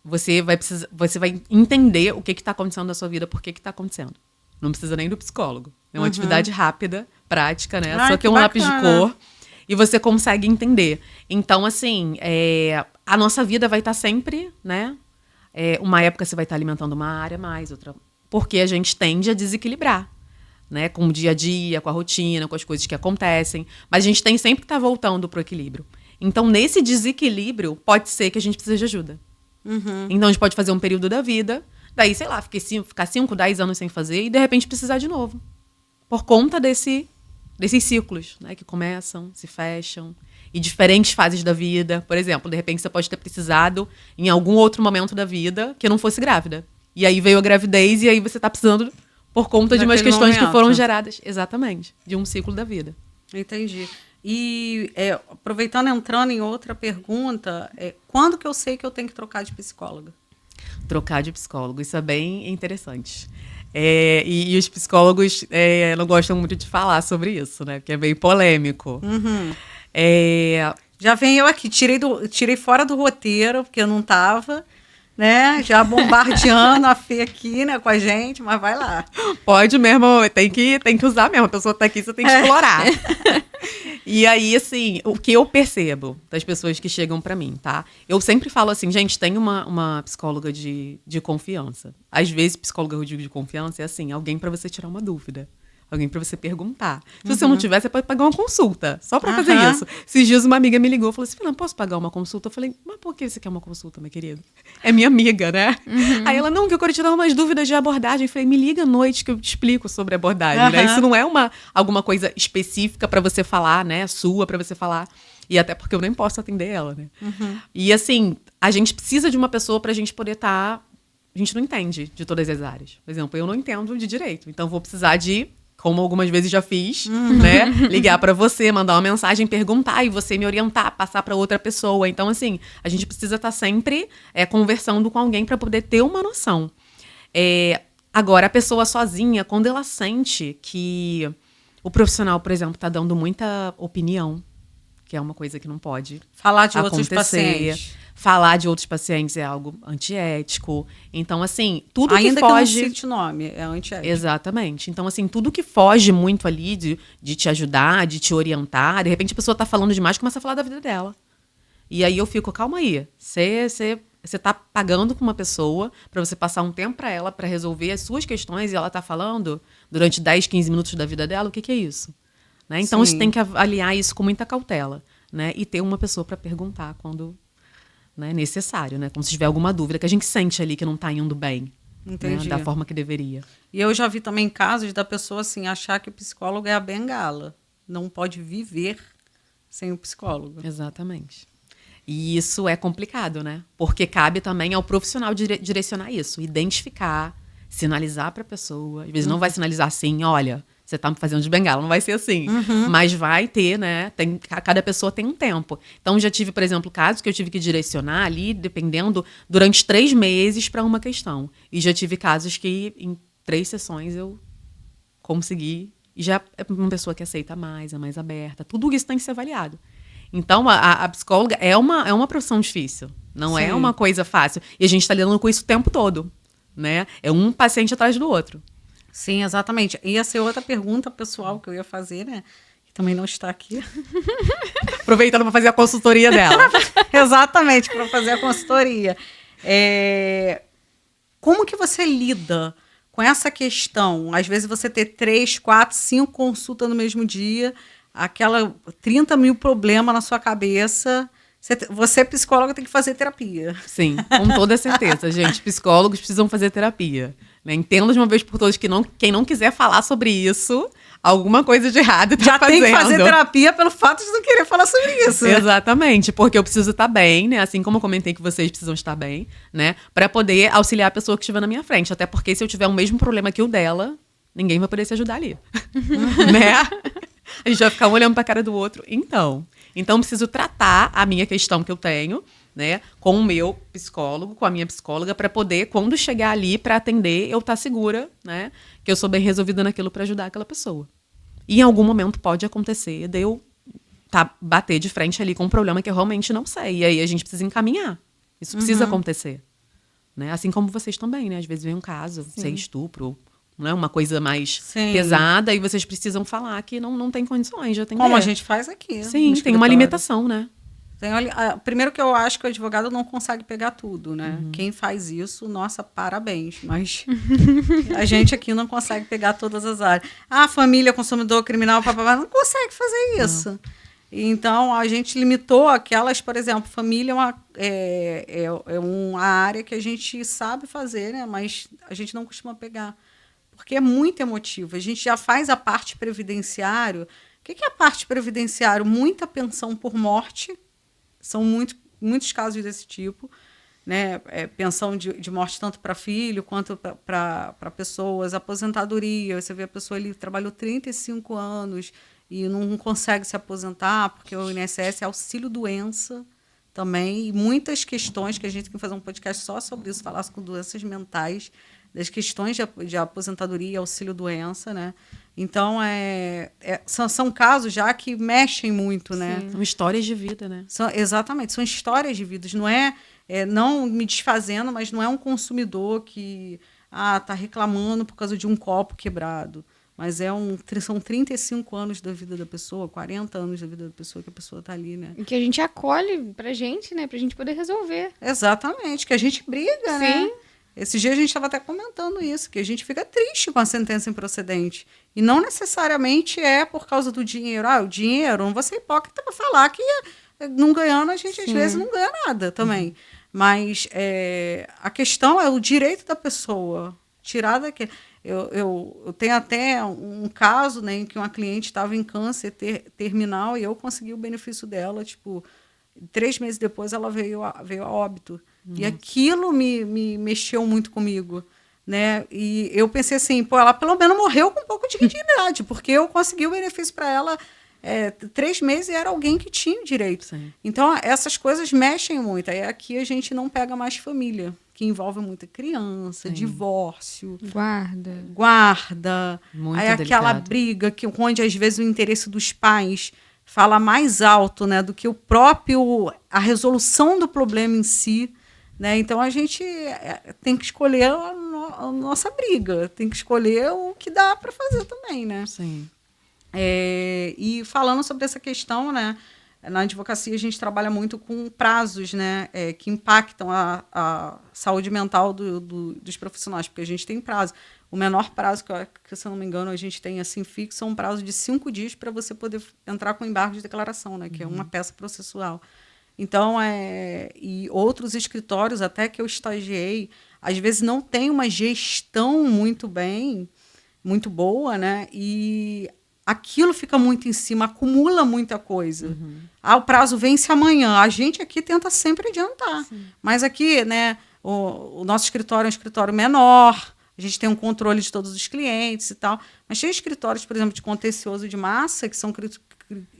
você vai entender o que está acontecendo na sua vida, por que está acontecendo. Não precisa nem do psicólogo. É uma atividade rápida, prática, né? Só ter um lápis de cor e você consegue entender. Então, assim, a nossa vida vai estar sempre, né, Uma época você vai estar alimentando uma área mais, outra... Porque a gente tende a desequilibrar, né? Com o dia a dia, com a rotina, com as coisas que acontecem. Mas a gente tem sempre que estar voltando para o equilíbrio. Então, nesse desequilíbrio, pode ser que a gente precise de ajuda. Então, a gente pode fazer um período da vida, daí, sei lá, ficar 5, 10 anos sem fazer e, de repente, precisar de novo. Por conta desses ciclos, né? Que começam, se fecham. E diferentes fases da vida. Por exemplo, de repente, você pode ter precisado em algum outro momento da vida que não fosse grávida. E aí veio a gravidez e aí você está precisando por conta de umas questões que foram geradas. Exatamente. De um ciclo da vida. Entendi. E aproveitando, entrando em outra pergunta, quando que eu sei que eu tenho que trocar de psicóloga? Trocar de psicólogo, isso é bem interessante. E os psicólogos não gostam muito de falar sobre isso, né? Porque é bem polêmico. Já vem eu aqui, tirei fora do roteiro, porque eu não estava, né? Já bombardeando a Fê aqui, né, com a gente, mas vai lá. Pode mesmo, tem que usar mesmo. A pessoa tá aqui, você tem que explorar. E aí, assim, o que eu percebo das pessoas que chegam pra mim, tá? Eu sempre falo assim, gente, tem uma psicóloga de confiança. Às vezes, psicóloga, eu digo de confiança, é assim, alguém pra você tirar uma dúvida. Alguém pra você perguntar. Se você não tiver, você pode pagar uma consulta. Só pra fazer isso. Esses dias uma amiga me ligou e falou assim, não, posso pagar uma consulta? Eu falei, mas por que você quer uma consulta, minha querida? É minha amiga, né? Aí ela, não, que eu quero te dar umas dúvidas de abordagem. Eu falei, me liga à noite que eu te explico sobre abordagem, né? Isso não é alguma coisa específica pra você falar, né? Sua pra você falar. E até porque eu nem posso atender ela, né? E assim, a gente precisa de uma pessoa pra gente poder estar... A gente não entende de todas as áreas. Por exemplo, eu não entendo de direito. Então, vou precisar de... Como algumas vezes já fiz, né? Ligar pra você, mandar uma mensagem, perguntar e você me orientar, passar pra outra pessoa. Então, assim, a gente precisa estar sempre conversando com alguém pra poder ter uma noção. Agora, a pessoa sozinha, quando ela sente que o profissional, por exemplo, tá dando muita opinião, que é uma coisa que não pode falar de outros pacientes. Falar de outros pacientes é algo antiético. Então, assim, tudo ainda que foge... que não cite nome, é antiético. Exatamente. Então, assim, tudo que foge muito ali de te ajudar, de te orientar, de repente a pessoa tá falando demais e começa a falar da vida dela. E aí eu fico, calma aí, você tá pagando com uma pessoa pra você passar um tempo pra ela, pra resolver as suas questões, e ela tá falando durante 10, 15 minutos da vida dela, o que é isso? Né? Então, você tem que avaliar isso com muita cautela, né? E ter uma pessoa pra perguntar quando... Né, necessário, né? Como se tiver alguma dúvida que a gente sente ali que não está indo bem. Entendi. Né, da forma que deveria. E eu já vi também casos da pessoa assim, achar que o psicólogo é a bengala. Não pode viver sem o psicólogo. Exatamente. E isso é complicado, né? Porque cabe também ao profissional direcionar isso. Identificar, sinalizar para a pessoa. Às vezes não vai sinalizar assim, olha... Você tá me fazendo de bengala, não vai ser assim. Mas vai ter, né? Cada pessoa tem um tempo. Então, já tive, por exemplo, casos que eu tive que direcionar ali, dependendo, durante 3 meses para uma questão. E já tive casos que, em 3 sessões, eu consegui. E já é uma pessoa que aceita mais, é mais aberta. Tudo isso tem que ser avaliado. Então, a psicóloga é uma profissão difícil. Não é uma coisa fácil. E a gente está lidando com isso o tempo todo, né? É um paciente atrás do outro. Sim, exatamente. Ia ser outra pergunta pessoal que eu ia fazer, né? Que também não está aqui. Aproveitando para fazer a consultoria dela. Exatamente, para fazer a consultoria. Como que você lida com essa questão? Às vezes você ter 3, 4, 5 consultas no mesmo dia, aquela 30 mil problemas na sua cabeça. Você, psicóloga, tem que fazer terapia. Sim, com toda certeza, gente. Psicólogos precisam fazer terapia. Né? Entenda de uma vez por todas que quem não quiser falar sobre isso, alguma coisa de errado está fazendo. Já tem que fazer terapia pelo fato de não querer falar sobre isso. Exatamente, porque eu preciso estar bem, né? Assim como eu comentei que vocês precisam estar bem, né? Para poder auxiliar a pessoa que estiver na minha frente. Até porque se eu tiver o mesmo problema que o dela, ninguém vai poder se ajudar ali. Né? A gente vai ficar um olhando para a cara do outro. Então, preciso tratar a minha questão que eu tenho, né, com o meu psicólogo, com a minha psicóloga, para poder, quando chegar ali para atender, eu estar segura, né, que eu sou bem resolvida naquilo para ajudar aquela pessoa. E em algum momento pode acontecer de eu bater de frente ali com um problema que eu realmente não sei. E aí a gente precisa encaminhar. Isso precisa acontecer. Né? Assim como vocês também, né? Às vezes vem um caso, sei, estupro, né? Uma coisa mais pesada, e vocês precisam falar que não tem condições. Já tem como a gente faz aqui. Sim, tem uma limitação, né? Primeiro que eu acho que o advogado não consegue pegar tudo, né? Quem faz isso, nossa, parabéns. Mas a gente aqui não consegue pegar todas as áreas. Família, consumidor, criminal, papapá, não consegue fazer isso. Então, a gente limitou aquelas, por exemplo, família é uma área que a gente sabe fazer, né? Mas a gente não costuma pegar. Porque é muito emotivo. A gente já faz a parte previdenciário. O que é a parte previdenciário? Muita pensão por morte. São muitos casos desse tipo, né? Pensão de morte tanto para filho quanto para pessoas, aposentadoria. Você vê a pessoa ali trabalhou 35 anos e não consegue se aposentar porque o INSS é auxílio-doença também. E muitas questões que a gente tem que fazer um podcast só sobre isso, falar com doenças mentais, das questões de aposentadoria e auxílio-doença, né? Então, são casos já que mexem muito, né? São histórias de vida, né? Exatamente, são histórias de vidas. Não não me desfazendo, mas não é um consumidor que está reclamando por causa de um copo quebrado. Mas são 35 anos da vida da pessoa, 40 anos da vida da pessoa que a pessoa está ali, né? E que a gente acolhe pra gente, né? Pra gente poder resolver. Exatamente, que a gente briga, né? Sim. Esse dia a gente estava até comentando isso, que a gente fica triste com a sentença improcedente. E não necessariamente é por causa do dinheiro. O dinheiro, não vou ser hipócrita para falar que não ganhando, a gente às vezes não ganha nada também. Mas a questão é o direito da pessoa. Tirar daquele... Eu tenho até um caso, né, em que uma cliente estava em câncer terminal e eu consegui o benefício dela, 3 meses depois ela veio a óbito. E aquilo me mexeu muito comigo, né? E eu pensei assim, ela pelo menos morreu com um pouco de dignidade, porque eu consegui o benefício para ela 3 meses e era alguém que tinha o direito. Sim. Então, essas coisas mexem muito. Aí aqui a gente não pega mais família, que envolve muita criança, divórcio, guarda. Muito aí aquela delicado. briga onde às vezes o interesse dos pais fala mais alto, né, do que a resolução do problema em si, né? Então a gente tem que escolher a nossa briga, tem que escolher o que dá para fazer também, né? Sim. E falando sobre essa questão, né, na advocacia a gente trabalha muito com prazos, né, que impactam a saúde mental dos profissionais, porque a gente tem prazo. O menor prazo, que se eu não me engano, a gente tem assim fixo, é um prazo de 5 dias para você poder entrar com embargo de declaração, né, que é uma peça processual. Então, e outros escritórios, até que eu estagiei, às vezes não tem uma gestão muito boa, né, e aquilo fica muito em cima, acumula muita coisa. O prazo vence amanhã. A gente aqui tenta sempre adiantar. Sim. Mas aqui, né, o nosso escritório é um escritório menor, a gente tem um controle de todos os clientes e tal. Mas tem escritórios, por exemplo, de contencioso de massa, que são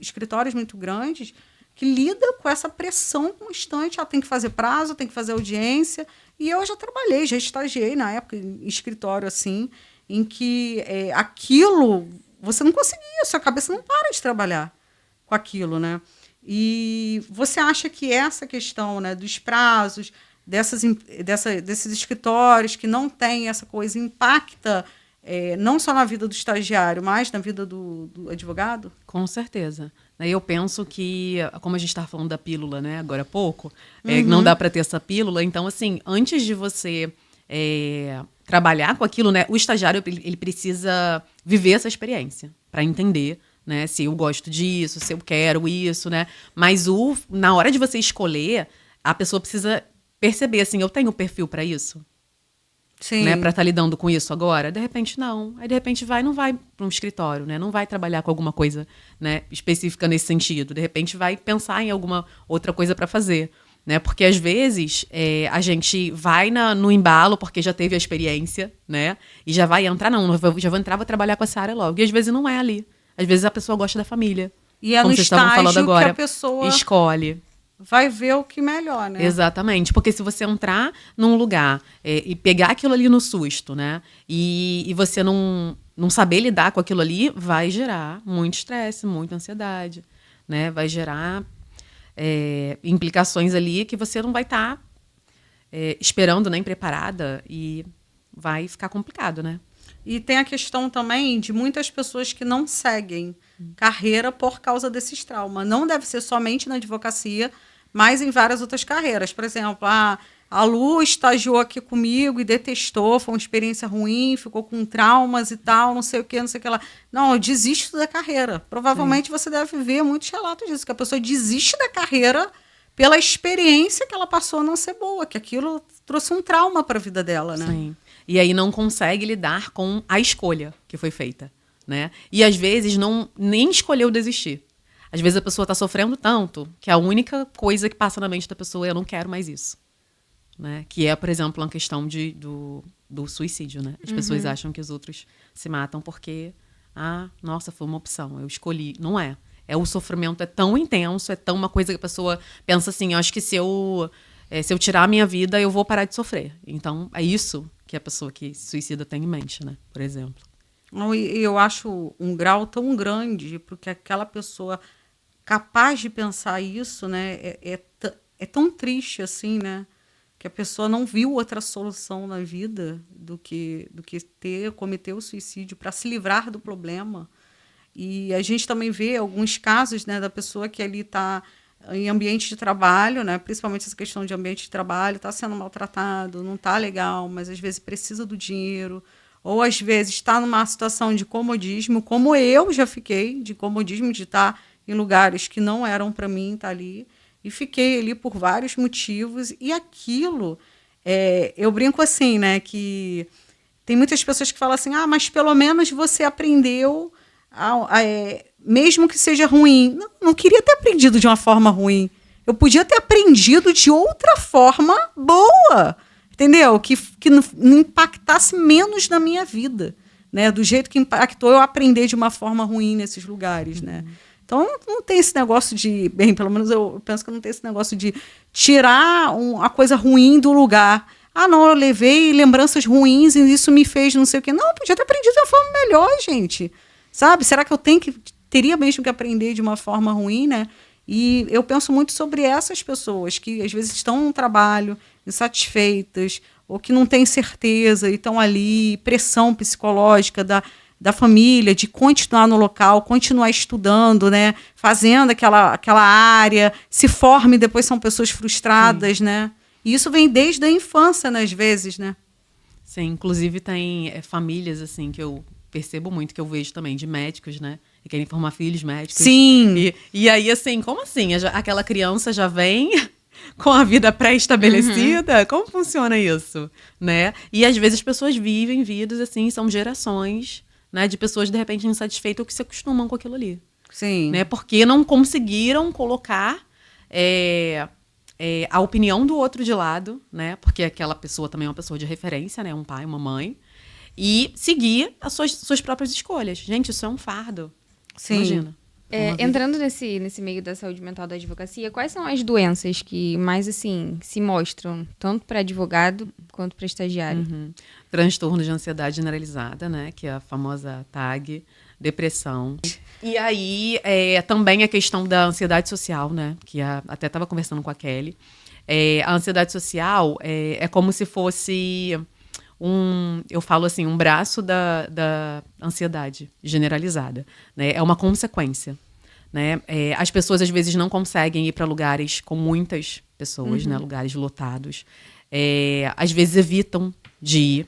escritórios muito grandes, que lidam com essa pressão constante. Tem que fazer prazo, tem que fazer audiência. E eu já trabalhei, já estagiei na época em escritório assim, em que aquilo... Você não conseguia, sua cabeça não para de trabalhar com aquilo, né? E você acha que essa questão, né, dos prazos, desses escritórios que não tem essa coisa, impacta não só na vida do estagiário, mas na vida do advogado? Com certeza. Eu penso que, como a gente estava falando da pílula, né, agora há pouco, não dá para ter essa pílula. Então, assim, antes de você trabalhar com aquilo, né, o estagiário ele precisa viver essa experiência para entender, né, se eu gosto disso, se eu quero isso, né? Mas na hora de você escolher, a pessoa precisa perceber, assim, eu tenho perfil para isso? Sim. Né, para estar lidando com isso agora? De repente, não. Aí, de repente, não vai para um escritório, né? Não vai trabalhar com alguma coisa, né, específica nesse sentido. De repente, vai pensar em alguma outra coisa para fazer. Né? Porque, às vezes, a gente vai no embalo porque já teve a experiência, né? E já vai entrar, já vou entrar, vou trabalhar com essa área logo. E, às vezes, não é ali. Às vezes, a pessoa gosta da família. E é no estágio que a pessoa escolhe. Vai ver o que melhor, né? Exatamente. Porque se você entrar num lugar e pegar aquilo ali no susto, né? E você não saber lidar com aquilo ali, vai gerar muito estresse, muita ansiedade, né? Vai gerar... implicações ali que você não vai estar esperando nem preparada e vai ficar complicado, né? E tem a questão também de muitas pessoas que não seguem carreira por causa desses traumas. Não deve ser somente na advocacia, mas em várias outras carreiras. Por exemplo, a Lu estagiou aqui comigo e detestou, foi uma experiência ruim, ficou com traumas e tal, não sei o que lá. Não, eu desisto da carreira. Provavelmente você deve ver muitos relatos disso, que a pessoa desiste da carreira pela experiência que ela passou a não ser boa, que aquilo trouxe um trauma para a vida dela, né? Sim. E aí não consegue lidar com a escolha que foi feita, né? E às vezes nem escolheu desistir. Às vezes a pessoa está sofrendo tanto que a única coisa que passa na mente da pessoa é eu não quero mais isso. Né? Que é, por exemplo, uma questão do suicídio, né? As pessoas acham que os outros se matam porque, nossa, foi uma opção, eu escolhi. Não é. O sofrimento é tão intenso, é tão uma coisa que a pessoa pensa assim, eu acho que se eu tirar a minha vida, eu vou parar de sofrer. Então, é isso que a pessoa que se suicida tem em mente, né? Por exemplo. Eu acho um grau tão grande, porque aquela pessoa capaz de pensar isso, né, é tão triste assim, né? Que a pessoa não viu outra solução na vida do que cometer o suicídio para se livrar do problema. E a gente também vê alguns casos, né, da pessoa que ali está em ambiente de trabalho, né, principalmente essa questão de ambiente de trabalho, está sendo maltratado, não está legal, mas às vezes precisa do dinheiro, ou às vezes está numa situação de comodismo, como eu já fiquei, de comodismo, de estar em lugares que não eram para mim estar ali. E fiquei ali por vários motivos. E aquilo, eu brinco assim, né? Que tem muitas pessoas que falam assim, mas pelo menos você aprendeu, mesmo que seja ruim. Não queria ter aprendido de uma forma ruim. Eu podia ter aprendido de outra forma boa, entendeu? Que não impactasse menos na minha vida. Né? Do jeito que impactou eu aprender de uma forma ruim nesses lugares, né? Então, não tem esse negócio de... Bem, pelo menos eu penso que não tem esse negócio de tirar a coisa ruim do lugar. Não, eu levei lembranças ruins e isso me fez não sei o quê. Não, eu podia ter aprendido de uma forma melhor, gente. Sabe? Será que eu teria mesmo que aprender de uma forma ruim, né? E eu penso muito sobre essas pessoas que, às vezes, estão num trabalho insatisfeitas ou que não têm certeza e estão ali, pressão psicológica da família, de continuar no local, continuar estudando, né? Fazendo aquela área, se forme, depois são pessoas frustradas, né? E isso vem desde a infância, né, às vezes, né? Sim, inclusive tem famílias, assim, que eu percebo muito, que eu vejo também, de médicos, né? E querem formar filhos médicos. Sim! E aí, assim, como assim? Aquela criança já vem com a vida pré-estabelecida? Como funciona isso? Né? E às vezes as pessoas vivem vidas, assim, são gerações... Né, de pessoas, de repente, insatisfeitas ou que se acostumam com aquilo ali. Sim. Né, porque não conseguiram colocar a opinião do outro de lado, né, porque aquela pessoa também é uma pessoa de referência, né, um pai, uma mãe, e seguir as suas próprias escolhas. Gente, isso é um fardo. Sim. Imagina. Entrando nesse meio da saúde mental da advocacia, quais são as doenças que mais, assim, se mostram, tanto para advogado quanto para estagiário? Transtorno de ansiedade generalizada, né, que é a famosa TAG, depressão. E aí, também a questão da ansiedade social, né, que até estava conversando com a Kelly. A ansiedade social é como se fosse eu falo assim, um braço da ansiedade generalizada, né? É uma consequência, né? As pessoas às vezes não conseguem ir para lugares com muitas pessoas, né? Lugares lotados. Às vezes evitam de ir,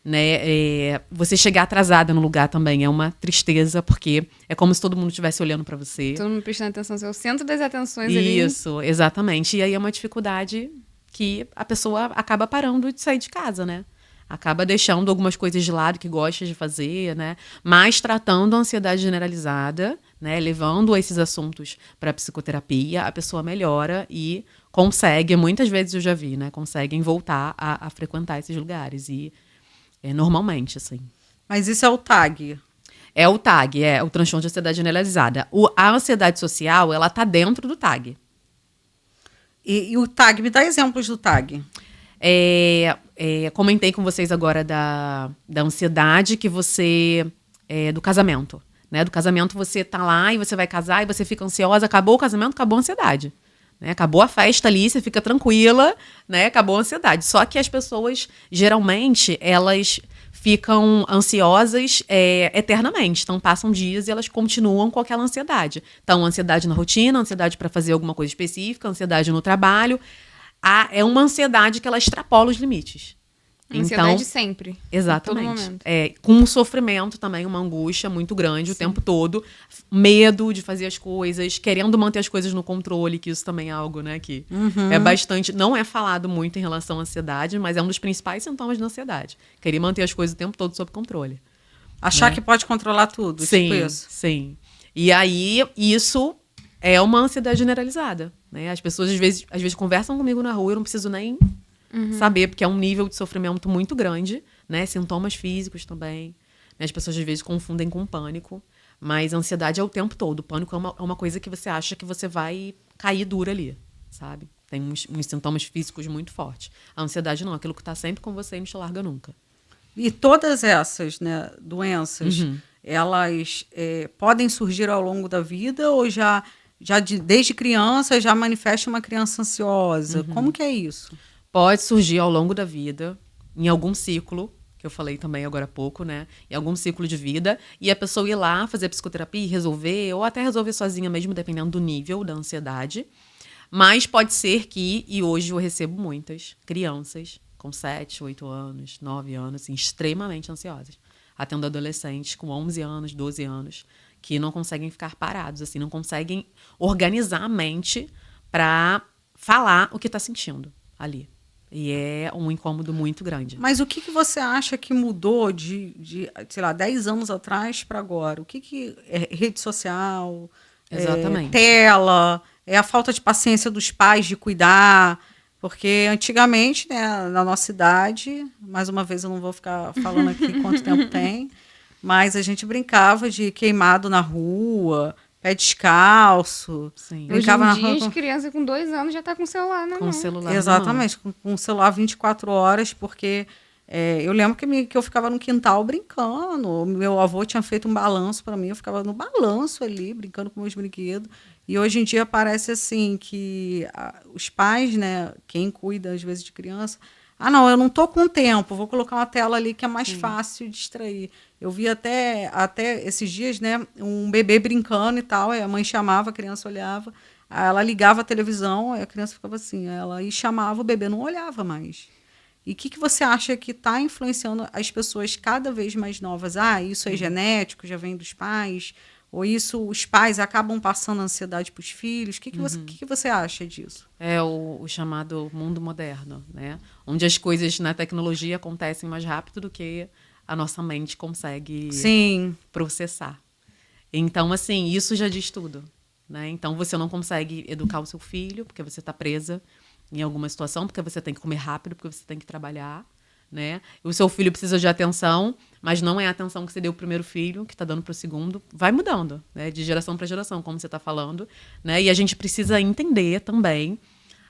né? Você chegar atrasada no lugar também é uma tristeza, porque é como se todo mundo estivesse olhando para você. Todo mundo prestando atenção, você é o centro das atenções ali. Isso, exatamente. E aí é uma dificuldade que a pessoa acaba parando de sair de casa, né? Acaba deixando algumas coisas de lado que gosta de fazer, né? Mas tratando a ansiedade generalizada, né? Levando esses assuntos para a psicoterapia, a pessoa melhora e consegue, muitas vezes eu já vi, né? Conseguem voltar a frequentar esses lugares. E normalmente, assim. Mas isso é o TAG? É o TAG, é o transtorno de ansiedade generalizada. A ansiedade social, ela tá dentro do TAG. E o TAG, me dá exemplos do TAG. Comentei com vocês agora da ansiedade que você... do casamento. Né? Do casamento você tá lá e você vai casar e você fica ansiosa. Acabou o casamento, acabou a ansiedade. Né? Acabou a festa ali, você fica tranquila, né? Acabou a ansiedade. Só que as pessoas, geralmente, elas ficam ansiosas eternamente. Então, passam dias e elas continuam com aquela ansiedade. Então, ansiedade na rotina, ansiedade para fazer alguma coisa específica, ansiedade no trabalho. É uma ansiedade que ela extrapola os limites. Ansiedade então, sempre. Exatamente. A todo momento. Com um sofrimento também, uma angústia muito grande o tempo todo. Medo de fazer as coisas, querendo manter as coisas no controle, que isso também é algo, né, que é bastante... Não é falado muito em relação à ansiedade, mas é um dos principais sintomas da ansiedade. Querer manter as coisas o tempo todo sob controle. Achar que pode controlar tudo, Sim, tipo isso. sim. E aí, isso é uma ansiedade generalizada, né? As pessoas, às vezes conversam comigo na rua, eu não preciso nem... saber, porque é um nível de sofrimento muito grande, né? Sintomas físicos também. Né? As pessoas, às vezes, confundem com pânico. Mas a ansiedade é o tempo todo. O pânico é uma coisa que você acha que você vai cair dura ali, sabe? Tem uns sintomas físicos muito fortes. A ansiedade não, aquilo que está sempre com você e não te larga nunca. E todas essas, né, doenças, elas podem surgir ao longo da vida ou desde criança já manifesta uma criança ansiosa? Como que é isso? Pode surgir ao longo da vida, em algum ciclo, que eu falei também agora há pouco, né? Em algum ciclo de vida, e a pessoa ir lá fazer psicoterapia e resolver, ou até resolver sozinha mesmo, dependendo do nível da ansiedade. Mas pode ser que, e hoje eu recebo muitas crianças com 7, 8 anos, 9 anos, assim, extremamente ansiosas. Atendo adolescentes com 11 anos, 12 anos, que não conseguem ficar parados, assim, não conseguem organizar a mente para falar o que está sentindo ali. E é um incômodo muito grande. Mas o que você acha que mudou de sei lá, 10 anos atrás para agora? O que é rede social, Exatamente. tela, a falta de paciência dos pais de cuidar? Porque antigamente, né, na nossa idade, mais uma vez eu não vou ficar falando aqui quanto tempo tem, mas a gente brincava de queimado na rua, pé descalço. Sim. Hoje em dia, as crianças com 2 anos já tá com celular na mão. Com celular Exatamente, com celular 24 horas, porque eu lembro que eu ficava no quintal brincando. Meu avô tinha feito um balanço para mim, eu ficava no balanço ali, brincando com meus brinquedos. E hoje em dia parece assim que os pais, né, quem cuida às vezes de criança, não, eu não tô com tempo, vou colocar uma tela ali que é mais fácil de distrair. Eu vi até esses dias, né, um bebê brincando e tal, a mãe chamava, a criança olhava, aí ela ligava a televisão, aí a criança ficava assim, ela e chamava, o bebê não olhava mais. E o que você acha que está influenciando as pessoas cada vez mais novas? Isso é genético, já vem dos pais, ou isso os pais acabam passando ansiedade para os filhos? O que você acha disso? É o chamado mundo moderno, né? Onde as coisas na tecnologia acontecem mais rápido do que a nossa mente consegue processar. Então, assim, isso já diz tudo, né? Então, você não consegue educar o seu filho, porque você está presa em alguma situação, porque você tem que comer rápido, porque você tem que trabalhar, né? O seu filho precisa de atenção, mas não é a atenção que você deu ao primeiro filho, que está dando para o segundo. Vai mudando, né? De geração para geração, como você está falando, né? E a gente precisa entender também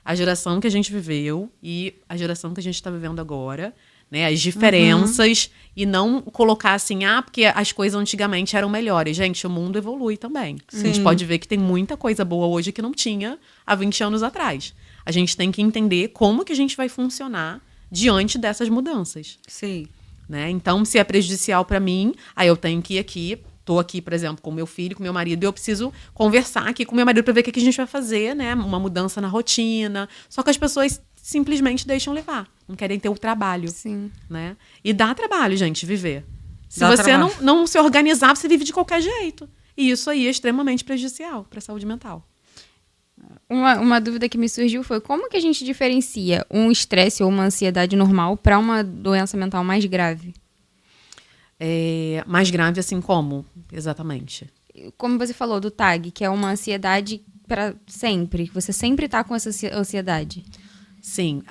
a geração que a gente viveu e a geração que a gente está vivendo agora, né? As diferenças e não colocar assim, porque as coisas antigamente eram melhores. Gente, o mundo evolui também. A gente pode ver que tem muita coisa boa hoje que não tinha há 20 anos atrás. A gente tem que entender como que a gente vai funcionar diante dessas mudanças. Sim. Né? Então, se é prejudicial para mim, aí eu tenho que ir aqui, estou aqui, por exemplo, com meu filho, com meu marido, e eu preciso conversar aqui com meu marido para ver o que a gente vai fazer, né? Uma mudança na rotina. Só que as pessoas simplesmente deixam levar. Não querem ter o trabalho. Sim. Né? E dá trabalho, gente, viver. Se Dá você trabalho. não se organizar, você vive de qualquer jeito. E isso aí é extremamente prejudicial para a saúde mental. Uma dúvida que me surgiu foi como que a gente diferencia um estresse ou uma ansiedade normal para uma doença mental mais grave? Mais grave assim como? Exatamente. Como você falou do TAG, que é uma ansiedade para sempre. Você sempre está com essa ansiedade. Sim.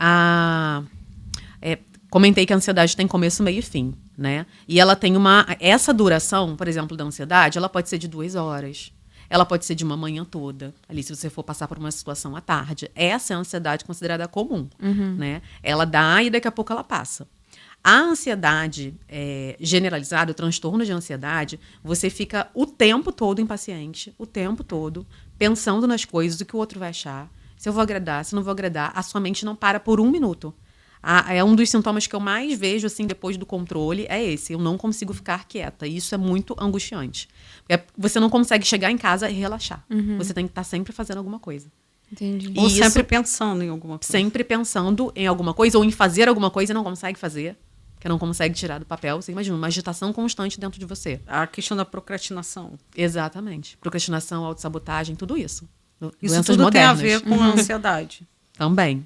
Comentei que a ansiedade tem começo, meio e fim, né? E ela tem essa duração, por exemplo, da ansiedade, ela pode ser de 2 horas. Ela pode ser de uma manhã toda, ali se você for passar por uma situação à tarde. Essa é a ansiedade considerada comum, né? Ela dá e daqui a pouco ela passa. A ansiedade generalizada, o transtorno de ansiedade, você fica o tempo todo impaciente, o tempo todo, pensando nas coisas, o que o outro vai achar, se eu vou agradar, se não vou agradar. A sua mente não para por 1 minuto. É um dos sintomas que eu mais vejo, assim, depois do controle, é esse. Eu não consigo ficar quieta. E isso é muito angustiante. Você não consegue chegar em casa e relaxar. Você tem que estar sempre fazendo alguma coisa. Entendi. Ou E sempre isso- pensando em alguma coisa. Sempre pensando em alguma coisa ou em fazer alguma coisa e não consegue fazer. Que não consegue tirar do papel. Você imagina, uma agitação constante dentro de você. A questão da procrastinação. Exatamente. Procrastinação, autossabotagem, tudo isso. Isso Doenças tudo modernas. tem a ver com a ansiedade. Também.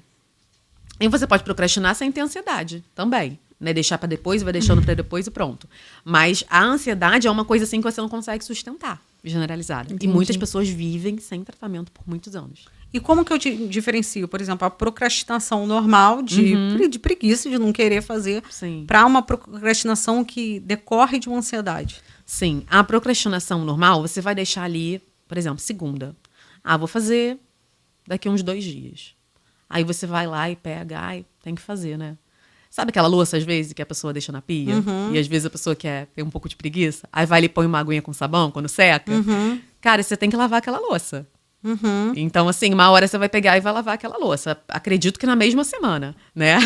E você pode procrastinar sem ter ansiedade. Também. Né? Deixar pra depois, vai deixando pra depois e pronto. Mas a ansiedade é uma coisa assim que você não consegue sustentar, generalizada. Entendi. E muitas pessoas vivem sem tratamento por muitos anos. E como que eu diferencio, por exemplo, a procrastinação normal de preguiça, de não querer fazer, Sim. para uma procrastinação que decorre de uma ansiedade? Sim. A procrastinação normal, você vai deixar ali, por exemplo, segunda. Vou fazer daqui a uns 2 dias. Aí você vai lá e pega, tem que fazer, né? Sabe aquela louça, às vezes, que a pessoa deixa na pia? E às vezes a pessoa quer ter um pouco de preguiça. Aí vai ali e põe uma aguinha com sabão quando seca. Cara, você tem que lavar aquela louça. Então, assim, uma hora você vai pegar e vai lavar aquela louça. Acredito que na mesma semana, né?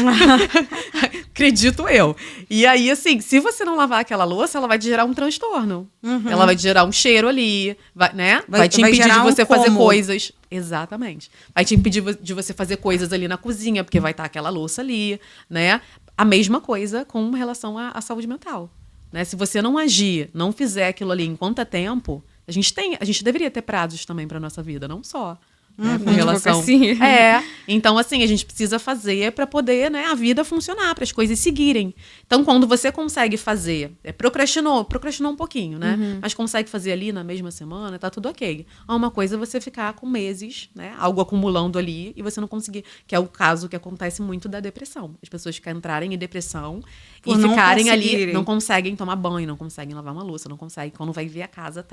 Acredito eu. E aí, assim, se você não lavar aquela louça, ela vai te gerar um transtorno. Ela vai te gerar um cheiro ali, né? Vai te impedir de gerar um você fazer incômodo. coisas. Exatamente. Vai te impedir de você fazer coisas ali na cozinha, porque vai estar aquela louça ali, né? A mesma coisa com relação à saúde mental. Né? Se você não agir, não fizer aquilo ali em quanto tempo, a gente deveria ter prazos também para nossa vida, não só. Né, com relação. Advocacia. Então, assim, a gente precisa fazer para poder, né, a vida funcionar, para as coisas seguirem. Então, quando você consegue fazer, procrastinou um pouquinho, né? Mas consegue fazer ali na mesma semana, tá tudo ok. Uma coisa é você ficar com meses, né, algo acumulando ali e você não conseguir, que é o caso que acontece muito da depressão. As pessoas que entrarem em depressão Por e não ficarem ali, conseguirem. não conseguem tomar banho, não conseguem lavar uma louça, não conseguem, quando vai ver a casa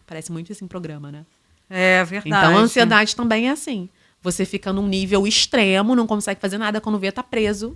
parece muito esse programa, né? É verdade. Então, a ansiedade também é assim. Você fica num nível extremo, não consegue fazer nada. Quando vê, tá preso.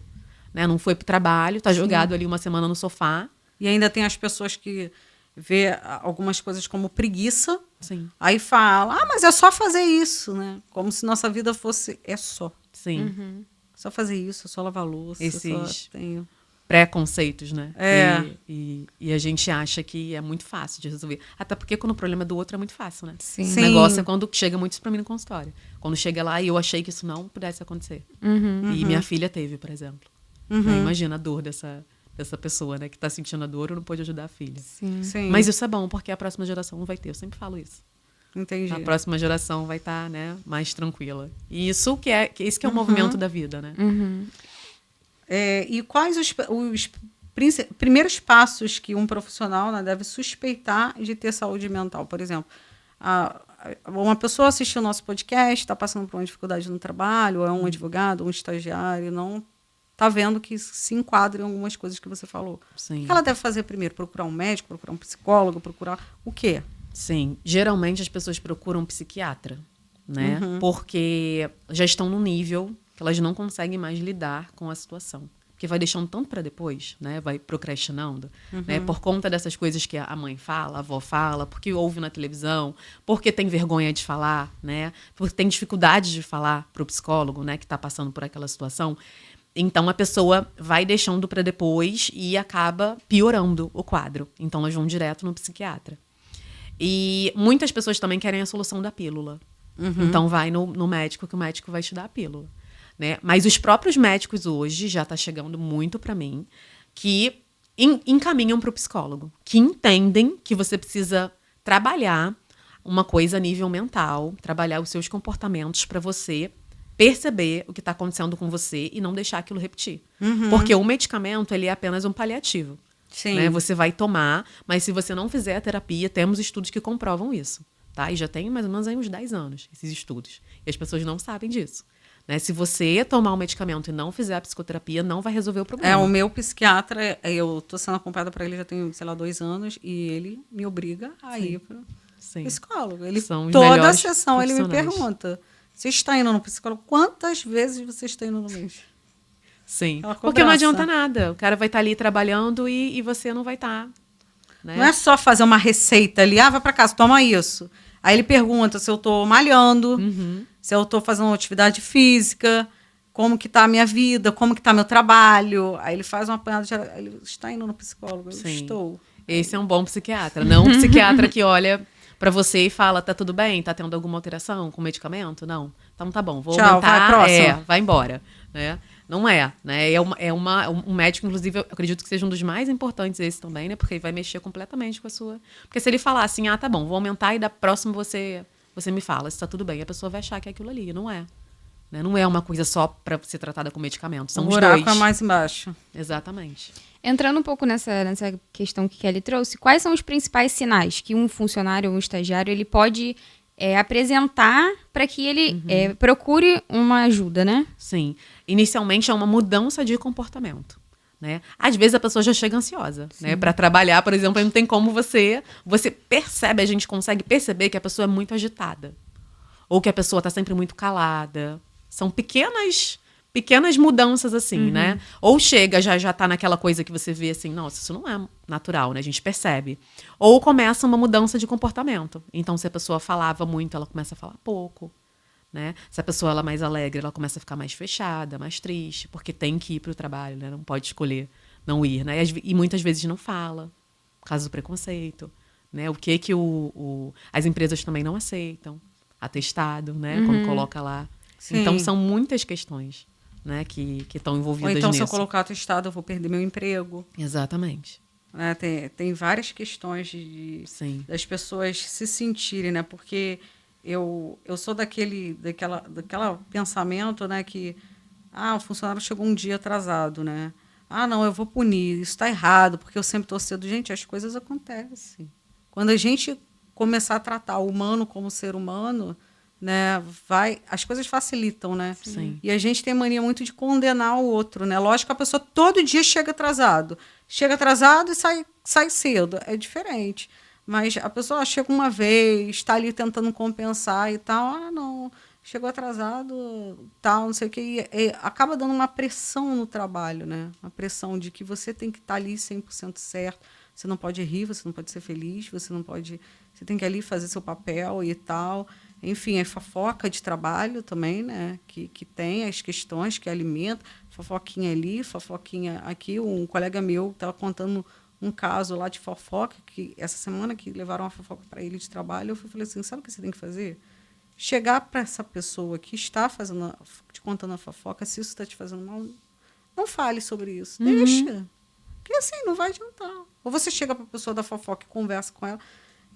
Né? Não foi pro trabalho, tá jogado ali uma semana no sofá. E ainda tem as pessoas que vê algumas coisas como preguiça, Sim, aí fala, mas é só fazer isso, né? Como se nossa vida fosse, é só. sim. Só fazer isso, é só lavar louça, Esses- só tenho... Preconceitos, né? É. E a gente acha que é muito fácil de resolver. Até porque quando o problema é do outro é muito fácil, né? Sim. O Sim. negócio é quando chega muito isso pra mim no consultório. Quando chega lá e eu achei que isso não pudesse acontecer. E minha filha teve, por exemplo. Né? Imagina a dor dessa pessoa, né? Que tá sentindo a dor e não pode ajudar a filha. Sim. Sim, Mas isso é bom, porque a próxima geração não vai ter. Eu sempre falo isso. entendi. A próxima geração vai estar, né, mais tranquila. E isso que é o movimento da vida, né? E quais os primeiros passos que um profissional, né, deve suspeitar de ter saúde mental? Por exemplo, uma pessoa assistiu o nosso podcast, está passando por uma dificuldade no trabalho, ou é um advogado, um estagiário, não está vendo que se enquadra em algumas coisas que você falou. Sim. O que ela deve fazer primeiro? Procurar um médico, procurar um psicólogo, procurar o quê? Sim. Geralmente as pessoas procuram um psiquiatra, né? Porque já estão num nível que elas não conseguem mais lidar com a situação. Porque vai deixando tanto para depois, né? Vai procrastinando, né? Por conta dessas coisas que a mãe fala, a avó fala, porque ouve na televisão, porque tem vergonha de falar, né? Porque tem dificuldade de falar para o psicólogo, né? Que está passando por aquela situação. Então a pessoa vai deixando para depois e acaba piorando o quadro. Então elas vão direto no psiquiatra. E muitas pessoas também querem a solução da pílula. Então vai no médico, que o médico vai te dar a pílula. Né? Mas os próprios médicos hoje, já está chegando muito para mim, que encaminham para o psicólogo. Que entendem que você precisa trabalhar uma coisa a nível mental, trabalhar os seus comportamentos para você perceber o que está acontecendo com você e não deixar aquilo repetir. Porque o medicamento, ele é apenas um paliativo. Sim. Né? Você vai tomar, mas se você não fizer a terapia, temos estudos que comprovam isso. Tá? E já tem mais ou menos aí uns 10 anos, esses estudos. E as pessoas não sabem disso. Né? Se você tomar um medicamento e não fizer a psicoterapia, não vai resolver o problema. O meu psiquiatra, eu estou sendo acompanhada para ele já tem, 2 anos, e ele me obriga a ir para o Sim. psicólogo. Ele, São os toda a melhores sessão ele me profissionais. pergunta, você está indo no psicólogo? Quantas vezes você está indo no mês? Sim. Aquela Porque não cobrança. adianta nada. O cara vai estar ali trabalhando e você não vai estar. Né? Não é só fazer uma receita ali, vai para casa, toma isso. Aí ele pergunta se eu estou malhando, se eu estou fazendo atividade física, como que tá a minha vida, como que tá meu trabalho. Aí ele faz uma apanhada geral. Ele está indo no psicólogo? Eu Sim. estou. Esse é um bom psiquiatra, não um psiquiatra que olha pra você e fala, tá tudo bem? Tá tendo alguma alteração com medicamento? Não. Então tá bom, vou Tchau, aumentar. vai, próximo. Vai embora, né? Não é, né? Um médico, inclusive, eu acredito que seja um dos mais importantes esse também, né? Porque ele vai mexer completamente com a sua... Porque se ele falar assim, tá bom, vou aumentar e da próxima você me fala se tá tudo bem. A pessoa vai achar que é aquilo ali, não é. Né? Não é uma coisa só pra ser tratada com medicamento, são O os buraco dois. é mais embaixo. Exatamente. Entrando um pouco nessa questão que Kelly trouxe, quais são os principais sinais que um funcionário ou um estagiário ele pode apresentar para que ele procure uma ajuda, né? Sim. Inicialmente é uma mudança de comportamento. Né? Às vezes a pessoa já chega ansiosa, né? Para trabalhar, por exemplo, não tem como você percebe, a gente consegue perceber que a pessoa é muito agitada. Ou que a pessoa está sempre muito calada. São pequenas mudanças, assim, né? Ou chega, já tá naquela coisa que você vê assim, nossa, isso não é natural, né? A gente percebe. Ou começa uma mudança de comportamento. Então, se a pessoa falava muito, ela começa a falar pouco, né? Se a pessoa ela é mais alegre, ela começa a ficar mais fechada, mais triste, porque tem que ir para o trabalho, né? Não pode escolher não ir, né? E muitas vezes não fala, por causa do preconceito, né? O que as empresas também não aceitam. Atestado, né? Quando coloca lá. Sim. Então, são muitas questões, né? Que estão envolvidas nisso. Ou então, se eu colocar atestado, eu vou perder meu emprego. Exatamente. Né? Tem várias questões das pessoas se sentirem, né? Porque eu sou daquela pensamento, né? Que o funcionário chegou um dia atrasado, né? Não, eu vou punir, isso está errado, porque eu sempre estou cedo. Gente, as coisas acontecem. Quando a gente começar a tratar o humano como ser humano, né, as coisas facilitam, né? Sim. E a gente tem mania muito de condenar o outro, né? Lógico que a pessoa todo dia chega atrasado e sai cedo, é diferente. Mas a pessoa chega uma vez, está ali tentando compensar e tal, não, chegou atrasado, tal, não sei o quê, e acaba dando uma pressão no trabalho, né? Uma pressão de que você tem que estar ali 100% certo. Você não pode rir, você não pode ser feliz, você tem que ali fazer seu papel e tal. Enfim, é fofoca de trabalho também, né? Que tem as questões que alimenta, fofoquinha ali, fofoquinha aqui. Um colega meu estava contando um caso lá de fofoca, que essa semana que levaram uma fofoca para ele de trabalho, eu falei assim, sabe o que você tem que fazer? Chegar para essa pessoa que está te contando a fofoca, se isso está te fazendo mal, não fale sobre isso, deixa. Porque assim, não vai adiantar. Ou você chega para a pessoa da fofoca e conversa com ela,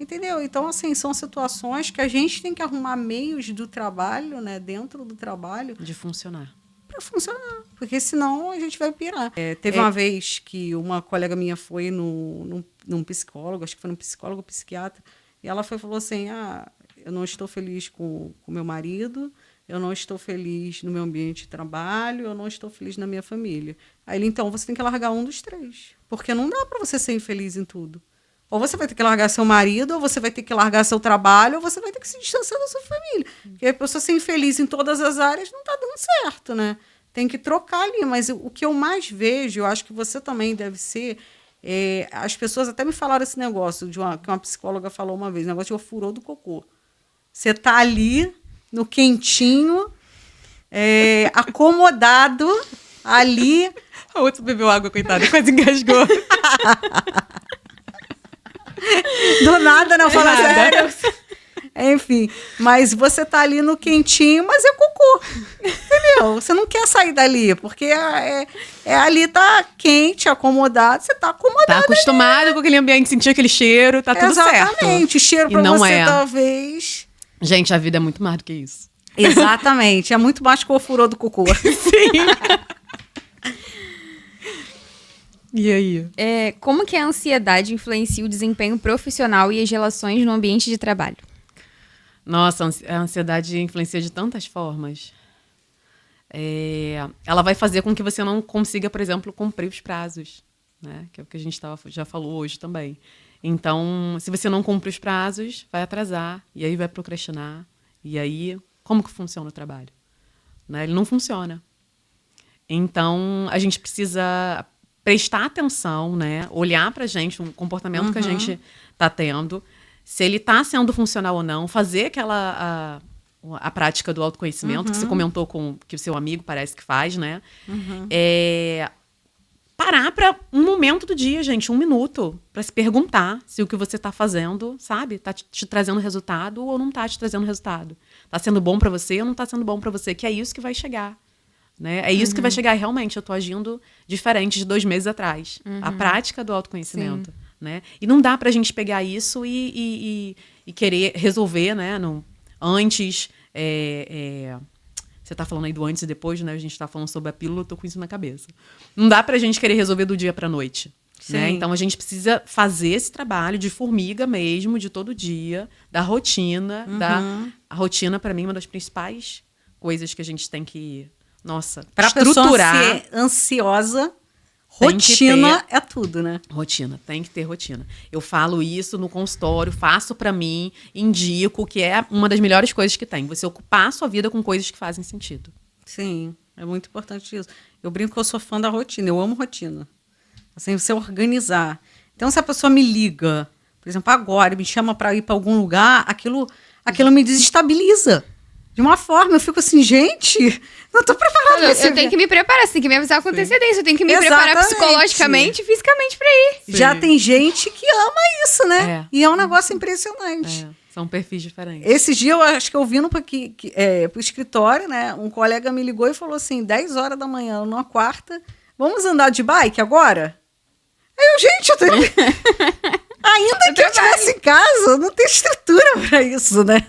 entendeu? Então, assim, são situações que a gente tem que arrumar meios do trabalho, né, dentro do trabalho. De funcionar. Para funcionar, porque senão a gente vai pirar. Teve uma vez que uma colega minha foi num psicólogo, acho que foi num psicólogo ou psiquiatra, e ela falou assim, eu não estou feliz com meu marido, eu não estou feliz no meu ambiente de trabalho, eu não estou feliz na minha família. Aí ele, então, você tem que largar um dos três. Porque não dá para você ser infeliz em tudo. Ou você vai ter que largar seu marido, ou você vai ter que largar seu trabalho, ou você vai ter que se distanciar da sua família. Porque a pessoa ser infeliz em todas as áreas não está dando certo, né? Tem que trocar ali. Mas o que eu mais vejo, eu acho que você também deve ser... as pessoas até me falaram esse negócio, que uma psicóloga falou uma vez, negócio de o furor do cocô. Você está ali, no quentinho, acomodado, ali... A outra bebeu água, coitada, quase engasgou. Do nada, não fala sério. Enfim, mas você tá ali no quentinho, mas é cocô. Entendeu? Você não quer sair dali, porque ali tá quente, acomodado, você tá acomodado. Tá acostumado ali com aquele ambiente, sentir aquele cheiro, tá tudo certo. Exatamente, o cheiro pra não você talvez... Gente, a vida é muito mais do que isso. Exatamente, é muito mais que o furor do cocô. Sim. E aí? Como que a ansiedade influencia o desempenho profissional e as relações no ambiente de trabalho? Nossa, a ansiedade influencia de tantas formas. Ela vai fazer com que você não consiga, por exemplo, cumprir os prazos, né? Que é o que a gente já falou hoje também. Então, se você não cumpre os prazos, vai atrasar, e aí vai procrastinar. E aí, como que funciona o trabalho? Né? Ele não funciona. Então, a gente precisa prestar atenção, né? Olhar pra gente, o comportamento que a gente tá tendo, se ele tá sendo funcional ou não, fazer a prática do autoconhecimento, que você comentou que o seu amigo parece que faz, né? Parar para um momento do dia, gente, 1 minuto, para se perguntar se o que você tá fazendo, sabe, tá te trazendo resultado ou não tá te trazendo resultado. Tá sendo bom para você ou não tá sendo bom para você, que é isso que vai chegar. Né? É isso que vai chegar. Realmente, eu tô agindo diferente de 2 meses atrás. A prática do autoconhecimento. Né? E não dá pra gente pegar isso e querer resolver, né? Antes. Você tá falando aí do antes e depois, né? A gente tá falando sobre a pílula, eu tô com isso na cabeça. Não dá pra gente querer resolver do dia pra noite. Né? Então, a gente precisa fazer esse trabalho de formiga mesmo, de todo dia, da rotina. A rotina, pra mim, é uma das principais coisas que a gente tem que... pra estruturar. Pessoa ser ansiosa, rotina é tudo, né? Rotina, tem que ter rotina. Eu falo isso no consultório, faço pra mim, indico, que é uma das melhores coisas que tem. Você ocupar a sua vida com coisas que fazem sentido. Sim, é muito importante isso. Eu brinco que eu sou fã da rotina, eu amo rotina. Assim, você organizar. Então, se a pessoa me liga, por exemplo, agora, me chama pra ir pra algum lugar, aquilo me desestabiliza. De uma forma, eu fico assim, gente, não tô preparada pra isso. Eu tenho que me preparar, você tem que me avisar com antecedência, eu tenho que me preparar psicologicamente e fisicamente pra ir. Já tem gente que ama isso, né? E é um negócio impressionante. São perfis diferentes. Esse dia, eu acho que eu vindo pro escritório, né? Um colega me ligou e falou assim, 10 horas da manhã, numa quarta, vamos andar de bike agora? Aí eu, gente, eu tenho... Ainda que eu estivesse em casa, eu não tenho estrutura pra isso, né?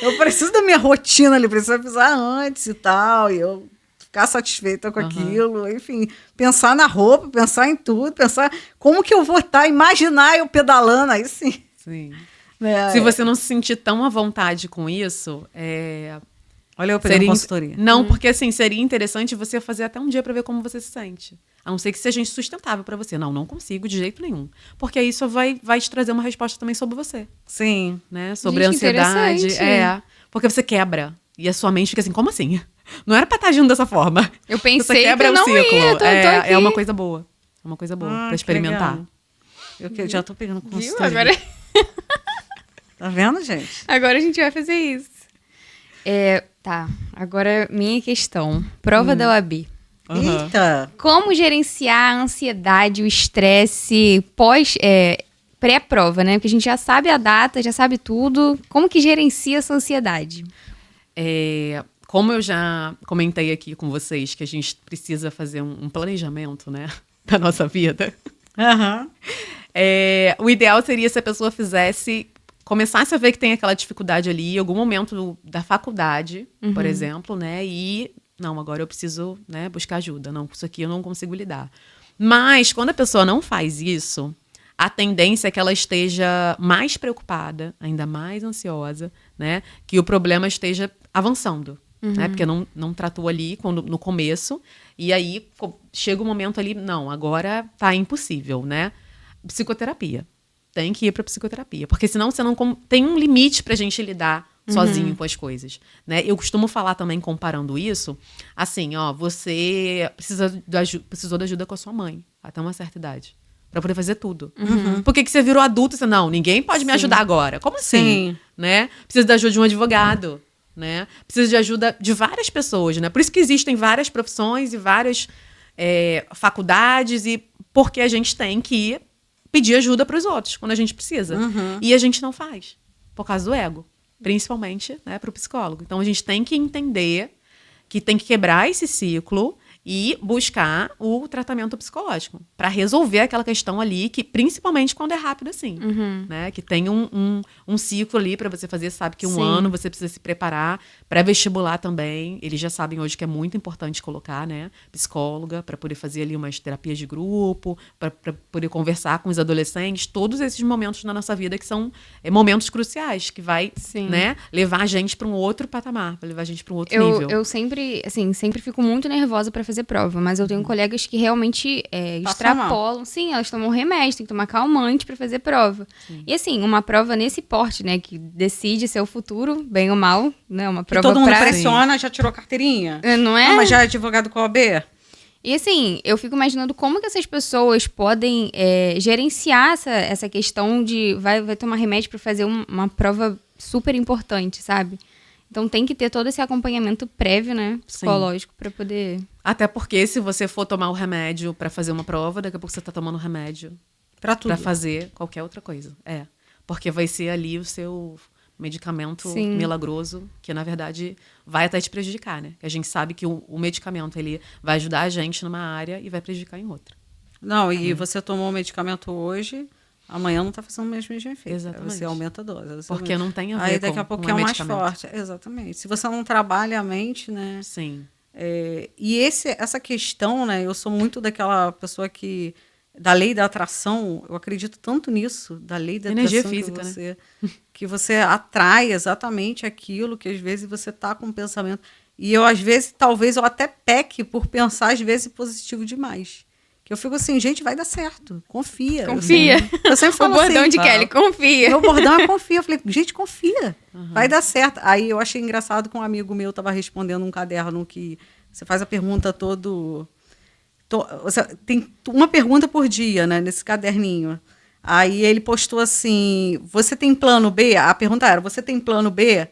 Eu preciso da minha rotina ali, preciso avisar antes e tal, e eu ficar satisfeita com aquilo, enfim, pensar na roupa, pensar em tudo, pensar como que eu vou estar, imaginar eu pedalando, aí sim. Se você não se sentir tão à vontade com isso, olha, eu pegando consultoria. Não, porque assim, seria interessante você fazer até um dia para ver como você se sente. A não ser que seja insustentável para você. Não consigo de jeito nenhum. Porque isso vai te trazer uma resposta também sobre você. Sim. Né? Sobre a ansiedade. Porque você quebra. E a sua mente fica assim, como assim? Não era pra estar agindo dessa forma. Eu pensei você quebra que eu não ciclo. ia, tô aqui. É uma coisa boa. É uma coisa boa pra experimentar. Eu já tô pegando consultoria. Viu? Agora... Tá vendo, gente? Agora a gente vai fazer isso. Tá, agora minha questão. Prova da OAB. Eita! Como gerenciar a ansiedade, o estresse pré-prova, né? Porque a gente já sabe a data, já sabe tudo. Como que gerencia essa ansiedade? Como eu já comentei aqui com vocês, que a gente precisa fazer um planejamento, né? Da nossa vida. O ideal seria se a pessoa começasse a ver que tem aquela dificuldade ali em algum momento da faculdade, por exemplo, né? E, não, agora eu preciso, né, buscar ajuda. Não, isso aqui eu não consigo lidar. Mas, quando a pessoa não faz isso, a tendência é que ela esteja mais preocupada, ainda mais ansiosa, né? Que o problema esteja avançando. Né? Porque não tratou ali no começo. E aí, chega um momento ali, não, agora tá impossível, né? Psicoterapia. Tem que ir para psicoterapia, porque senão você não tem um limite pra gente lidar sozinho com as coisas, né? Eu costumo falar também, comparando isso, assim, você precisou de ajuda com a sua mãe, até uma certa idade, pra poder fazer tudo. Por que você virou adulto? Você, não, ninguém pode me ajudar agora. Como assim? Né? Precisa da ajuda de um advogado, né? Precisa de ajuda de várias pessoas, né? Por isso que existem várias profissões e várias faculdades, e porque a gente tem que pedir ajuda para os outros quando a gente precisa. E a gente não faz, por causa do ego. Principalmente, né, para o psicólogo. Então, a gente tem que entender que tem que quebrar esse ciclo e buscar o tratamento psicológico para resolver aquela questão ali, que principalmente quando é rápido assim, né? Que tem um ciclo ali para você fazer, sabe que um ano você precisa se preparar, pré-vestibular também, eles já sabem hoje que é muito importante colocar, né, psicóloga, para poder fazer ali umas terapias de grupo, para poder conversar com os adolescentes, todos esses momentos na nossa vida que são momentos cruciais, que vai, né, levar a gente para um outro patamar, vai levar a gente para um outro nível. Eu sempre fico muito nervosa para fazer prova, mas eu tenho colegas que realmente extrapolam. Sim, elas tomam remédio, tem que tomar calmante para fazer prova. E assim, uma prova nesse porte, né, que decide seu futuro, bem ou mal, né, uma prova todo mundo pressiona, já tirou carteirinha. Não é? Não, mas já é advogado com a OAB. E assim, eu fico imaginando como que essas pessoas podem gerenciar essa questão de vai tomar remédio para fazer uma prova super importante, sabe? Então tem que ter todo esse acompanhamento prévio, né, psicológico, para poder... Até porque se você for tomar o remédio para fazer uma prova, daqui a pouco você tá tomando remédio para tudo, para fazer qualquer outra coisa. Porque vai ser ali o seu medicamento milagroso, que na verdade vai até te prejudicar, né? A gente sabe que o medicamento ele vai ajudar a gente numa área e vai prejudicar em outra. Não, e você tomou o medicamento hoje, amanhã não está fazendo o mesmo efeito. Exatamente. Você aumenta a dose. Porque não tem a ver aí daqui a pouco é mais forte. Exatamente. Se você não trabalha a mente, né? Sim. E essa questão, né? Eu sou muito daquela pessoa que... Da lei da atração, eu acredito tanto nisso, da lei da energia atração física, né? Que você atrai exatamente aquilo que às vezes você está com um pensamento. E eu, às vezes, talvez eu até peque por pensar, às vezes, positivo demais. Que eu fico assim, gente, vai dar certo, confia. Confia. Eu sempre falo assim. O bordão de Kelly, confia. Meu bordão é confia. Eu falei, gente, confia, vai dar certo. Aí eu achei engraçado que um amigo meu estava respondendo um caderno que você faz a pergunta tem uma pergunta por dia, né, nesse caderninho. Aí ele postou assim, você tem plano B? A pergunta era, você tem plano B?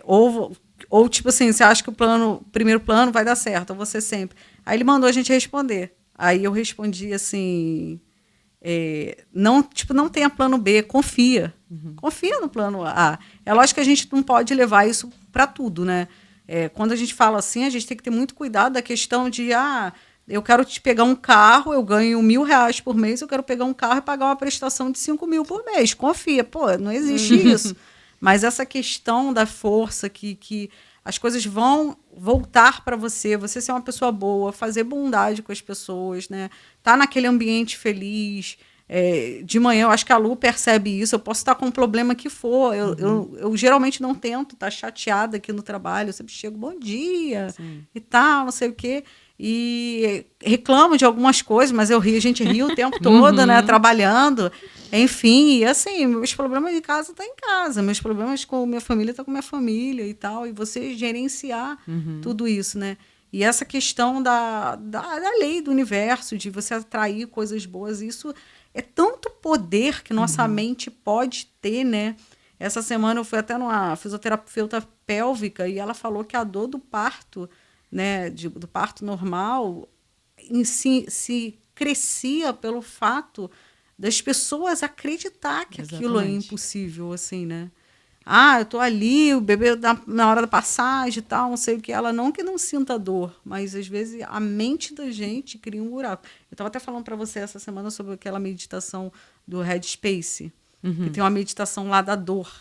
Ou tipo assim, você acha que o primeiro plano vai dar certo, ou você sempre... Aí ele mandou a gente responder. Aí eu respondi assim, não tenha plano B, confia. Confia no plano A. É lógico que a gente não pode levar isso para tudo, né? Quando a gente fala assim, a gente tem que ter muito cuidado da questão de, eu quero te pegar um carro, eu ganho R$1.000 por mês, eu quero pegar um carro e pagar uma prestação de 5.000 por mês. Confia. Pô, não existe isso. Mas essa questão da força, que as coisas vão voltar para você ser uma pessoa boa, fazer bondade com as pessoas, né? Tá naquele ambiente feliz. De manhã, eu acho que a Lu percebe isso. Eu posso estar com um problema que for. Eu geralmente não tento estar chateada aqui no trabalho. Eu sempre chego, bom dia, e tal, não sei o quê. E reclamo de algumas coisas, mas a gente ri o tempo todo, né? Trabalhando. Enfim, e assim, meus problemas de casa estão em casa, meus problemas com minha família estão com minha família e tal, e você gerenciar tudo isso, né? E essa questão da lei do universo, de você atrair coisas boas, isso é tanto poder que nossa mente pode ter, né? Essa semana eu fui até numa fisioterapeuta pélvica e ela falou que a dor do parto, né, do parto normal, em si, se crescia pelo fato das pessoas acreditar que aquilo é impossível, assim, né? Eu tô ali, o bebê na hora da passagem e tal, não sei o que. Ela não que não sinta dor, mas às vezes a mente da gente cria um buraco. Eu estava até falando para você essa semana sobre aquela meditação do Headspace, que tem uma meditação lá da dor.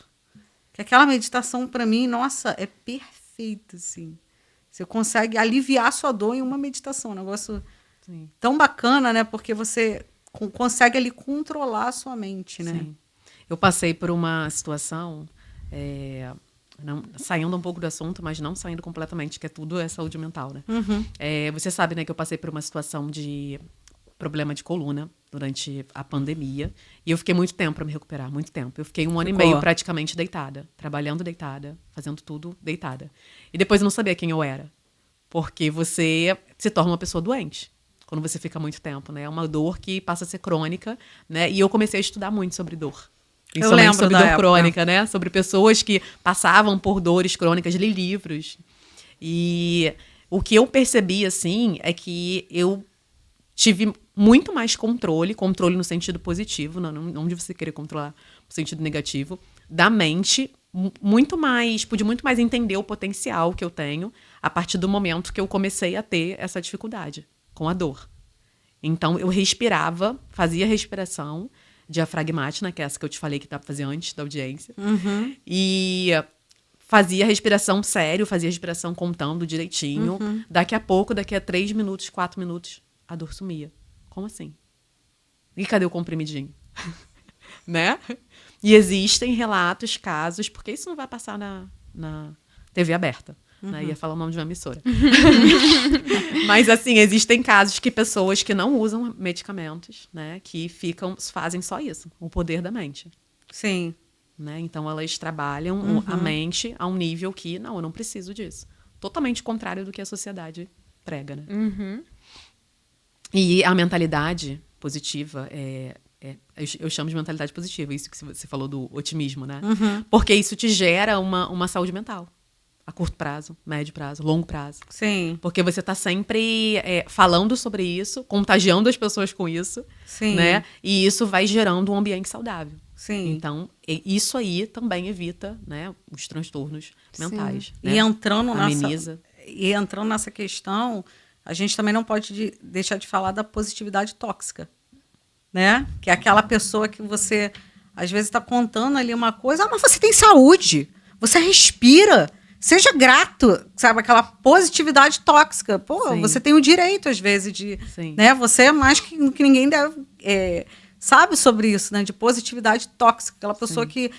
Que aquela meditação, para mim, nossa, é perfeita, assim. Você consegue aliviar a sua dor em uma meditação. Um negócio tão bacana, né? Porque você consegue ali controlar a sua mente, né? Sim. Eu passei por uma situação, saindo um pouco do assunto, mas não saindo completamente, que tudo é saúde mental, né? Você sabe, né, que eu passei por uma situação de problema de coluna durante a pandemia, e eu fiquei muito tempo para me recuperar, muito tempo. Eu fiquei 1 ano e meio praticamente deitada, trabalhando deitada, fazendo tudo deitada. E depois eu não sabia quem eu era, porque você se torna uma pessoa doente quando você fica muito tempo, né? É uma dor que passa a ser crônica, né? E eu comecei a estudar muito sobre dor. Principalmente sobre dor crônica, né? Sobre pessoas que passavam por dores crônicas, li livros. E o que eu percebi, assim, é que eu tive muito mais controle no sentido positivo, não de você querer controlar no sentido negativo, da mente, pude muito mais entender o potencial que eu tenho a partir do momento que eu comecei a ter essa dificuldade com a dor. Então, eu respirava, fazia respiração diafragmática, que é essa que eu te falei que dá pra fazer antes da audiência, e fazia respiração sério, fazia respiração contando direitinho. Daqui a 3 minutos, 4 minutos, a dor sumia. Como assim? E cadê o comprimidinho? Né? E existem relatos, casos, porque isso não vai passar na TV aberta. Né? Ia falar o nome de uma emissora. Mas, assim, existem casos que pessoas que não usam medicamentos, né, que fazem só isso, o poder da mente. Sim. Né? Então, elas trabalham a mente a um nível que, eu não preciso disso. Totalmente contrário do que a sociedade prega, né? E a mentalidade positiva é Eu chamo de mentalidade positiva, isso que você falou do otimismo, né? Porque isso te gera uma saúde mental. A curto prazo, médio prazo, longo prazo. Sim. Porque você está sempre falando sobre isso, contagiando as pessoas com isso. Sim. Né? E isso vai gerando um ambiente saudável. Sim. Então, isso aí também evita, né, os transtornos mentais. Né? E entrando ameniza. nessa questão, a gente também não pode deixar de falar da positividade tóxica. Né? Que é aquela pessoa que você, às vezes, está contando ali uma coisa, mas você tem saúde, você respira. Seja grato, sabe? Aquela positividade tóxica. Pô, Sim. você tem o direito, às vezes, de... Sim. Né? Você é mais que ninguém deve... sabe sobre isso, né? De positividade tóxica. Aquela pessoa Sim. que...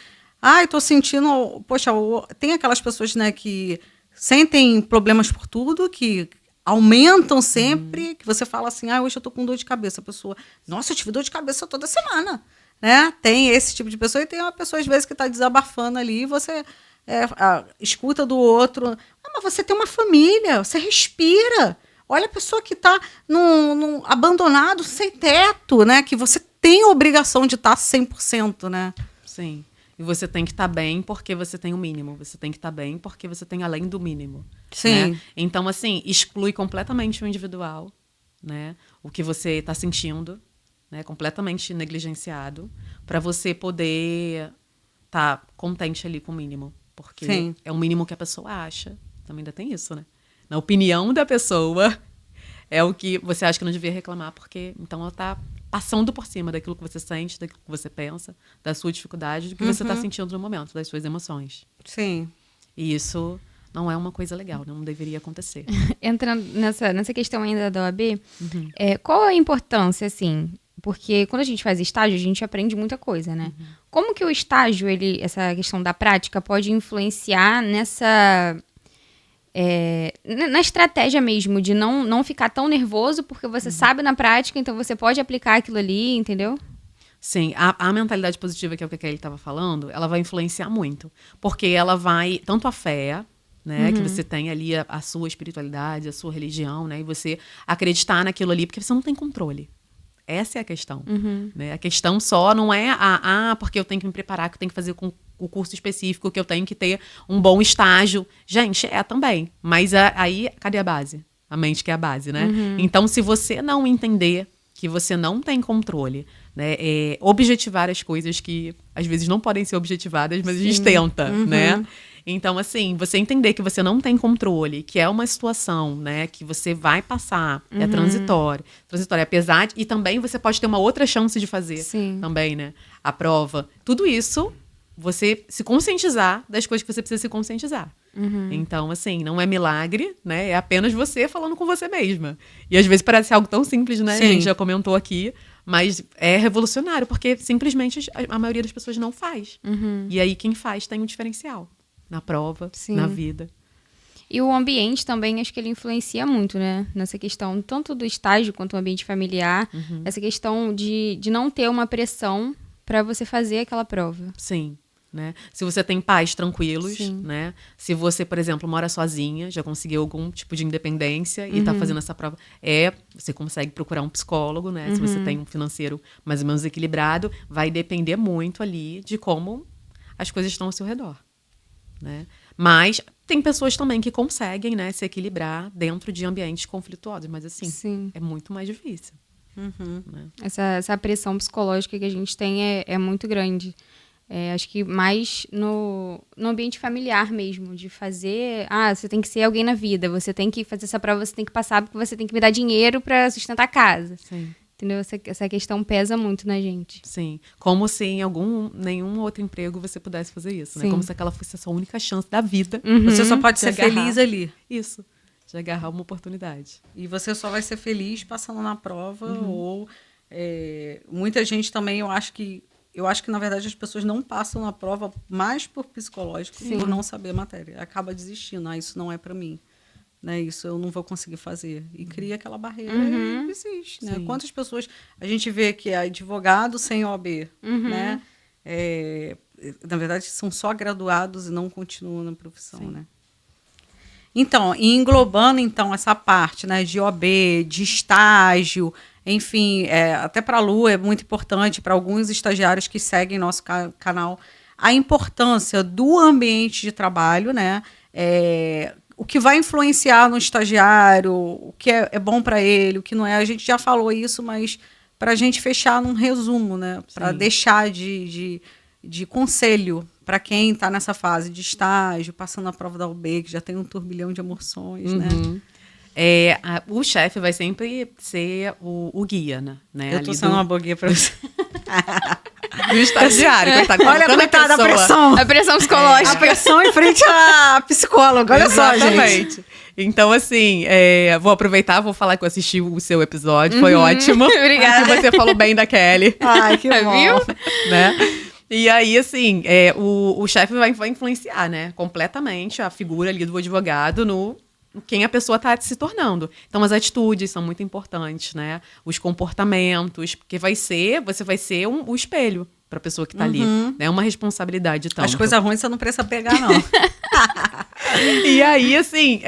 eu tô sentindo... Poxa, tem aquelas pessoas, né, que sentem problemas por tudo, que aumentam sempre, que você fala assim, hoje eu tô com dor de cabeça. A pessoa, nossa, eu tive dor de cabeça toda semana. Né? Tem esse tipo de pessoa e tem uma pessoa, às vezes, que tá desabafando ali e você... escuta do outro. Mas você tem uma família, você respira. Olha a pessoa que está abandonado, sem teto, né? Que você tem a obrigação de estar 100%, né? Sim. E você tem que estar bem porque você tem o mínimo. Você tem que estar bem porque você tem além do mínimo. Sim. Né? Então, assim, exclui completamente o individual, né? O que você está sentindo, né? Completamente negligenciado, para você poder estar contente ali com o mínimo. Porque Sim. é o mínimo que a pessoa acha. Também ainda tem isso, né? Na opinião da pessoa, é o que você acha que não devia reclamar, porque então ela está passando por cima daquilo que você sente, daquilo que você pensa, da sua dificuldade, do que você está sentindo no momento, das suas emoções. Sim. E isso não é uma coisa legal, não deveria acontecer. Entrando nessa questão ainda da OAB, qual a importância, assim... Porque quando a gente faz estágio, a gente aprende muita coisa, né? Como que o estágio, essa questão da prática, pode influenciar na estratégia mesmo, de não ficar tão nervoso, porque você sabe na prática, então você pode aplicar aquilo ali, entendeu? Sim, a mentalidade positiva, que é o que a Kelly estava falando, ela vai influenciar muito. Porque ela vai, tanto a fé, né, que você tem ali a sua espiritualidade, a sua religião, né, e você acreditar naquilo ali, porque você não tem controle. Essa é a questão. Né? A questão só não é porque eu tenho que me preparar, que eu tenho que fazer com o curso específico, que eu tenho que ter um bom estágio. Gente, também. Mas aí, cadê a base? A mente que é a base, né? Então, se você não entender que você não tem controle, né? Objetivar as coisas que, às vezes, não podem ser objetivadas, mas a gente tenta, né? Então, assim, você entender que você não tem controle, que é uma situação, né, que você vai passar, é transitória, apesar de... E também você pode ter uma outra chance de fazer também, né? A prova. Tudo isso, você se conscientizar das coisas que você precisa se conscientizar. Então, assim, não é milagre, né? É apenas você falando com você mesma. E às vezes parece algo tão simples, né? A gente já comentou aqui, mas é revolucionário, porque simplesmente a maioria das pessoas não faz. E aí quem faz tem um diferencial. Na prova, na vida. E o ambiente também, acho que ele influencia muito, né? Nessa questão, tanto do estágio quanto do ambiente familiar. Essa questão de não ter uma pressão para você fazer aquela prova. Sim. Né? Se você tem pais tranquilos, né? Se você, por exemplo, mora sozinha, já conseguiu algum tipo de independência e está fazendo essa prova, você consegue procurar um psicólogo, né? Se você tem um financeiro mais ou menos equilibrado, vai depender muito ali de como as coisas estão ao seu redor. Né? Mas tem pessoas também que conseguem, né, se equilibrar dentro de ambientes conflituosos, mas assim, é muito mais difícil. Né? Essa pressão psicológica que a gente tem é muito grande. Acho que mais no ambiente familiar mesmo, de fazer... você tem que ser alguém na vida, você tem que fazer essa prova, você tem que passar porque você tem que me dar dinheiro para sustentar a casa. Sim. Entendeu? Essa questão pesa muito na gente. Sim. Como se em nenhum outro emprego você pudesse fazer isso, né? Como se aquela fosse a sua única chance da vida. Você só pode ser feliz ali. Isso. De agarrar uma oportunidade. E você só vai ser feliz passando na prova ou... muita gente também, eu acho que, na verdade, as pessoas não passam na prova mais por psicológico, por não saber a matéria. Acaba desistindo. Isso não é para mim. Né, isso eu não vou conseguir fazer. E cria aquela barreira e desiste. Né? Quantas pessoas a gente vê que é advogado sem OAB, né? Na verdade, são só graduados e não continuam na profissão. Né? Então, englobando então, essa parte, né, de OAB, de estágio, enfim, até para a Lu é muito importante, para alguns estagiários que seguem nosso canal, a importância do ambiente de trabalho, né? O que vai influenciar no estagiário, o que é bom para ele, o que não é. A gente já falou isso, mas para a gente fechar num resumo, né? Para deixar de conselho para quem está nessa fase de estágio, passando a prova da UB, que já tem um turbilhão de emoções, né? O chefe vai sempre ser o guia, né? Eu tô sendo uma boa guia para você. Do estagiário, coitado. Olha, coitada, a pressão. A pressão psicológica. A pressão em frente à psicóloga. Olha só, gente. Então, assim, vou aproveitar, vou falar que eu assisti o seu episódio, foi ótimo. Obrigada. Você falou bem da Kelly. Ai, que bom. Viu? Né? E aí, assim, o chefe vai influenciar, né, completamente a figura ali do advogado no quem a pessoa está se tornando. Então, as atitudes são muito importantes, né? Os comportamentos, porque você vai ser o espelho para a pessoa que está ali. É uma responsabilidade tanto. As coisas ruins você não precisa pegar, não. E aí, assim,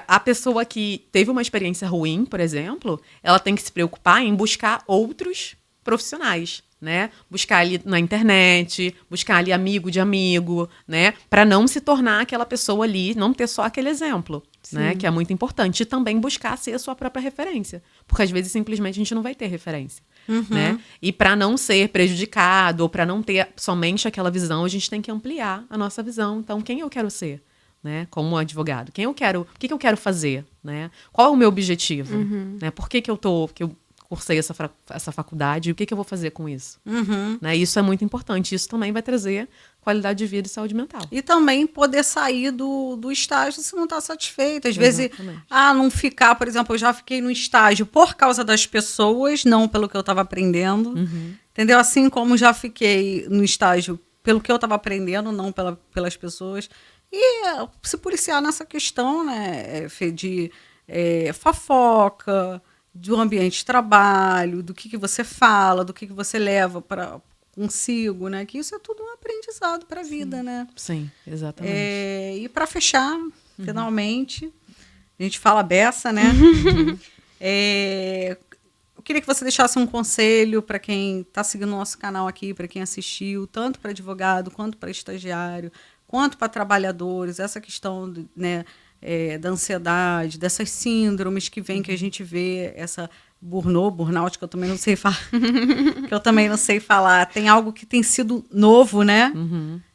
a pessoa que teve uma experiência ruim, por exemplo, ela tem que se preocupar em buscar outros profissionais, né? Buscar ali na internet, buscar ali amigo de amigo, né? Para não se tornar aquela pessoa ali, não ter só aquele exemplo, né? Que é muito importante. E também buscar ser a sua própria referência. Porque às vezes simplesmente a gente não vai ter referência, né? E para não ser prejudicado ou para não ter somente aquela visão, a gente tem que ampliar a nossa visão. Então, quem eu quero ser, né? Como advogado? O que eu quero fazer, né? Qual é o meu objetivo, né? Por que eu cursei essa faculdade, e o que eu vou fazer com isso? Né? Isso é muito importante. Isso também vai trazer qualidade de vida e saúde mental. E também poder sair do estágio se não está satisfeito. Às vezes, não ficar, por exemplo, eu já fiquei no estágio por causa das pessoas, não pelo que eu estava aprendendo. Entendeu? Assim como já fiquei no estágio pelo que eu estava aprendendo, não pelas pessoas. E se policiar nessa questão, né, de fofoca, do ambiente de trabalho, do que você fala, do que você leva consigo, né? Que isso é tudo um aprendizado para a vida, né? Sim, exatamente. E para fechar, finalmente, a gente fala beça, né? Eu queria que você deixasse um conselho para quem está seguindo o nosso canal aqui, para quem assistiu, tanto para advogado, quanto para estagiário, quanto para trabalhadores, essa questão, né, da ansiedade, dessas síndromes que vem, que a gente vê, essa burnout, que eu também não sei falar, tem algo que tem sido novo, né?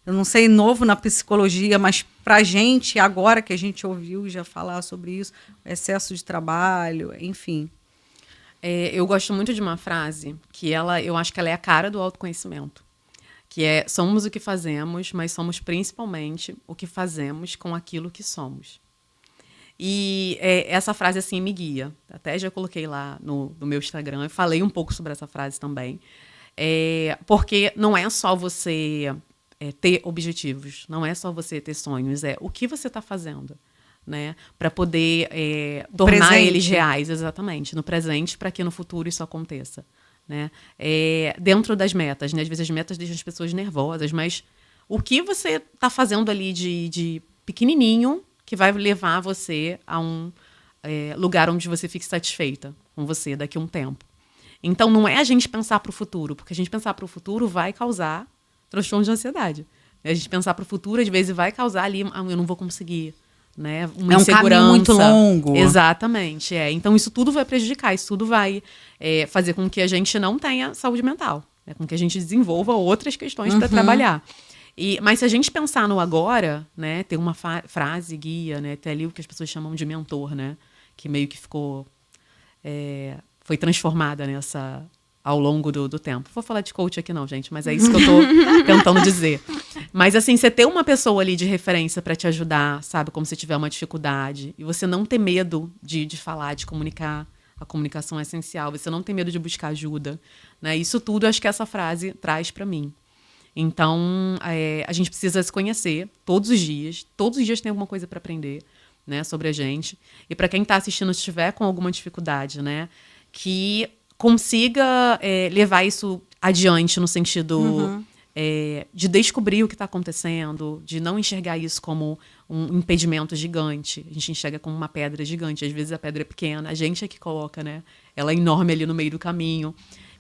Eu não sei novo na psicologia, mas pra gente, agora que a gente ouviu já falar sobre isso, excesso de trabalho, enfim. Eu gosto muito de uma frase que eu acho que ela é a cara do autoconhecimento, que somos o que fazemos, mas somos principalmente o que fazemos com aquilo que somos. E essa frase, assim, me guia. Até já coloquei lá no meu Instagram. Eu falei um pouco sobre essa frase também. Porque não é só você ter objetivos. Não é só você ter sonhos. É o que você está fazendo, né? Para poder tornar eles reais, exatamente. No presente, para que no futuro isso aconteça, né? Dentro das metas, né? Às vezes as metas deixam as pessoas nervosas, mas o que você está fazendo ali de pequenininho que vai levar você a um lugar onde você fique satisfeita com você daqui a um tempo. Então, não é a gente pensar para o futuro, porque a gente pensar para o futuro vai causar transtorno de ansiedade. A gente pensar para o futuro, às vezes, vai causar ali, eu não vou conseguir, né? Uma insegurança. Um caminho muito longo. Exatamente. Então, isso tudo vai prejudicar, isso tudo vai fazer com que a gente não tenha saúde mental, né? Com que a gente desenvolva outras questões para trabalhar. Mas se a gente pensar no agora, né, tem uma frase guia, né, tem ali o que as pessoas chamam de mentor, né, que meio que ficou, foi transformada ao longo do tempo. Vou falar de coach aqui não, gente, mas é isso que eu estou tentando dizer. Mas assim, você ter uma pessoa ali de referência para te ajudar, sabe, como se tiver uma dificuldade, e você não ter medo de falar, de comunicar. A comunicação é essencial. Você não ter medo de buscar ajuda, né? Isso tudo, acho que essa frase traz para mim. Então, a gente precisa se conhecer todos os dias. Todos os dias tem alguma coisa para aprender, né, sobre a gente. E para quem está assistindo, se estiver com alguma dificuldade, né, que consiga levar isso adiante no sentido de descobrir o que está acontecendo, de não enxergar isso como um impedimento gigante. A gente enxerga como uma pedra gigante. Às vezes a pedra é pequena, a gente é que coloca, né? Ela é enorme ali no meio do caminho.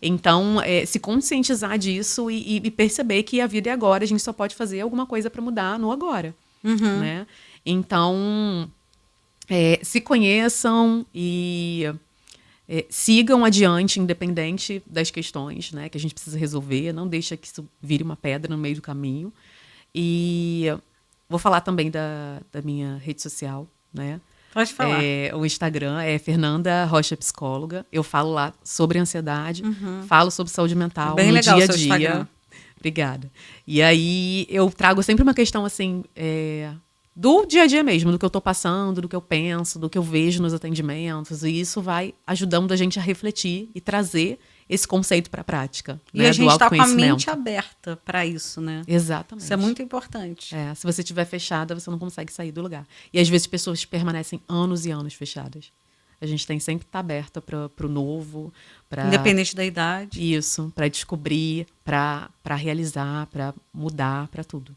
Então, se conscientizar disso e perceber que a vida é agora, a gente só pode fazer alguma coisa para mudar no agora. Né? Então, se conheçam e sigam adiante, independente das questões, né, que a gente precisa resolver. Não deixa que isso vire uma pedra no meio do caminho. E vou falar também da minha rede social, né? Pode falar. O Instagram é Fernanda Rocha Psicóloga. Eu falo lá sobre ansiedade, falo sobre saúde mental Bem no legal dia a seu dia. Instagram. Obrigada. E aí eu trago sempre uma questão assim, do dia a dia mesmo, do que eu estou passando, do que eu penso, do que eu vejo nos atendimentos. E isso vai ajudando a gente a refletir e trazer esse conceito para a prática. E né, a gente está com a mente autoconhecimento. aberta para isso, né? Exatamente. Isso é muito importante. Se você estiver fechada, você não consegue sair do lugar. E às vezes pessoas permanecem anos e anos fechadas. A gente tem sempre que estar aberta para o novo. Independente da idade. Isso, para descobrir, para realizar, para mudar, para tudo.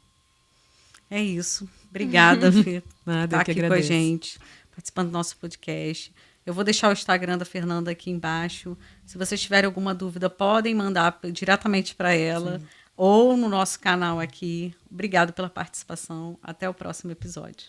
É isso. Obrigada, Fê, Nada, tá eu que aqui com a agradeço. gente, participando do nosso podcast. Eu vou deixar o Instagram da Fernanda aqui embaixo. Se vocês tiverem alguma dúvida, podem mandar diretamente para ela. Sim. Ou no nosso canal aqui. Obrigado pela participação. Até o próximo episódio.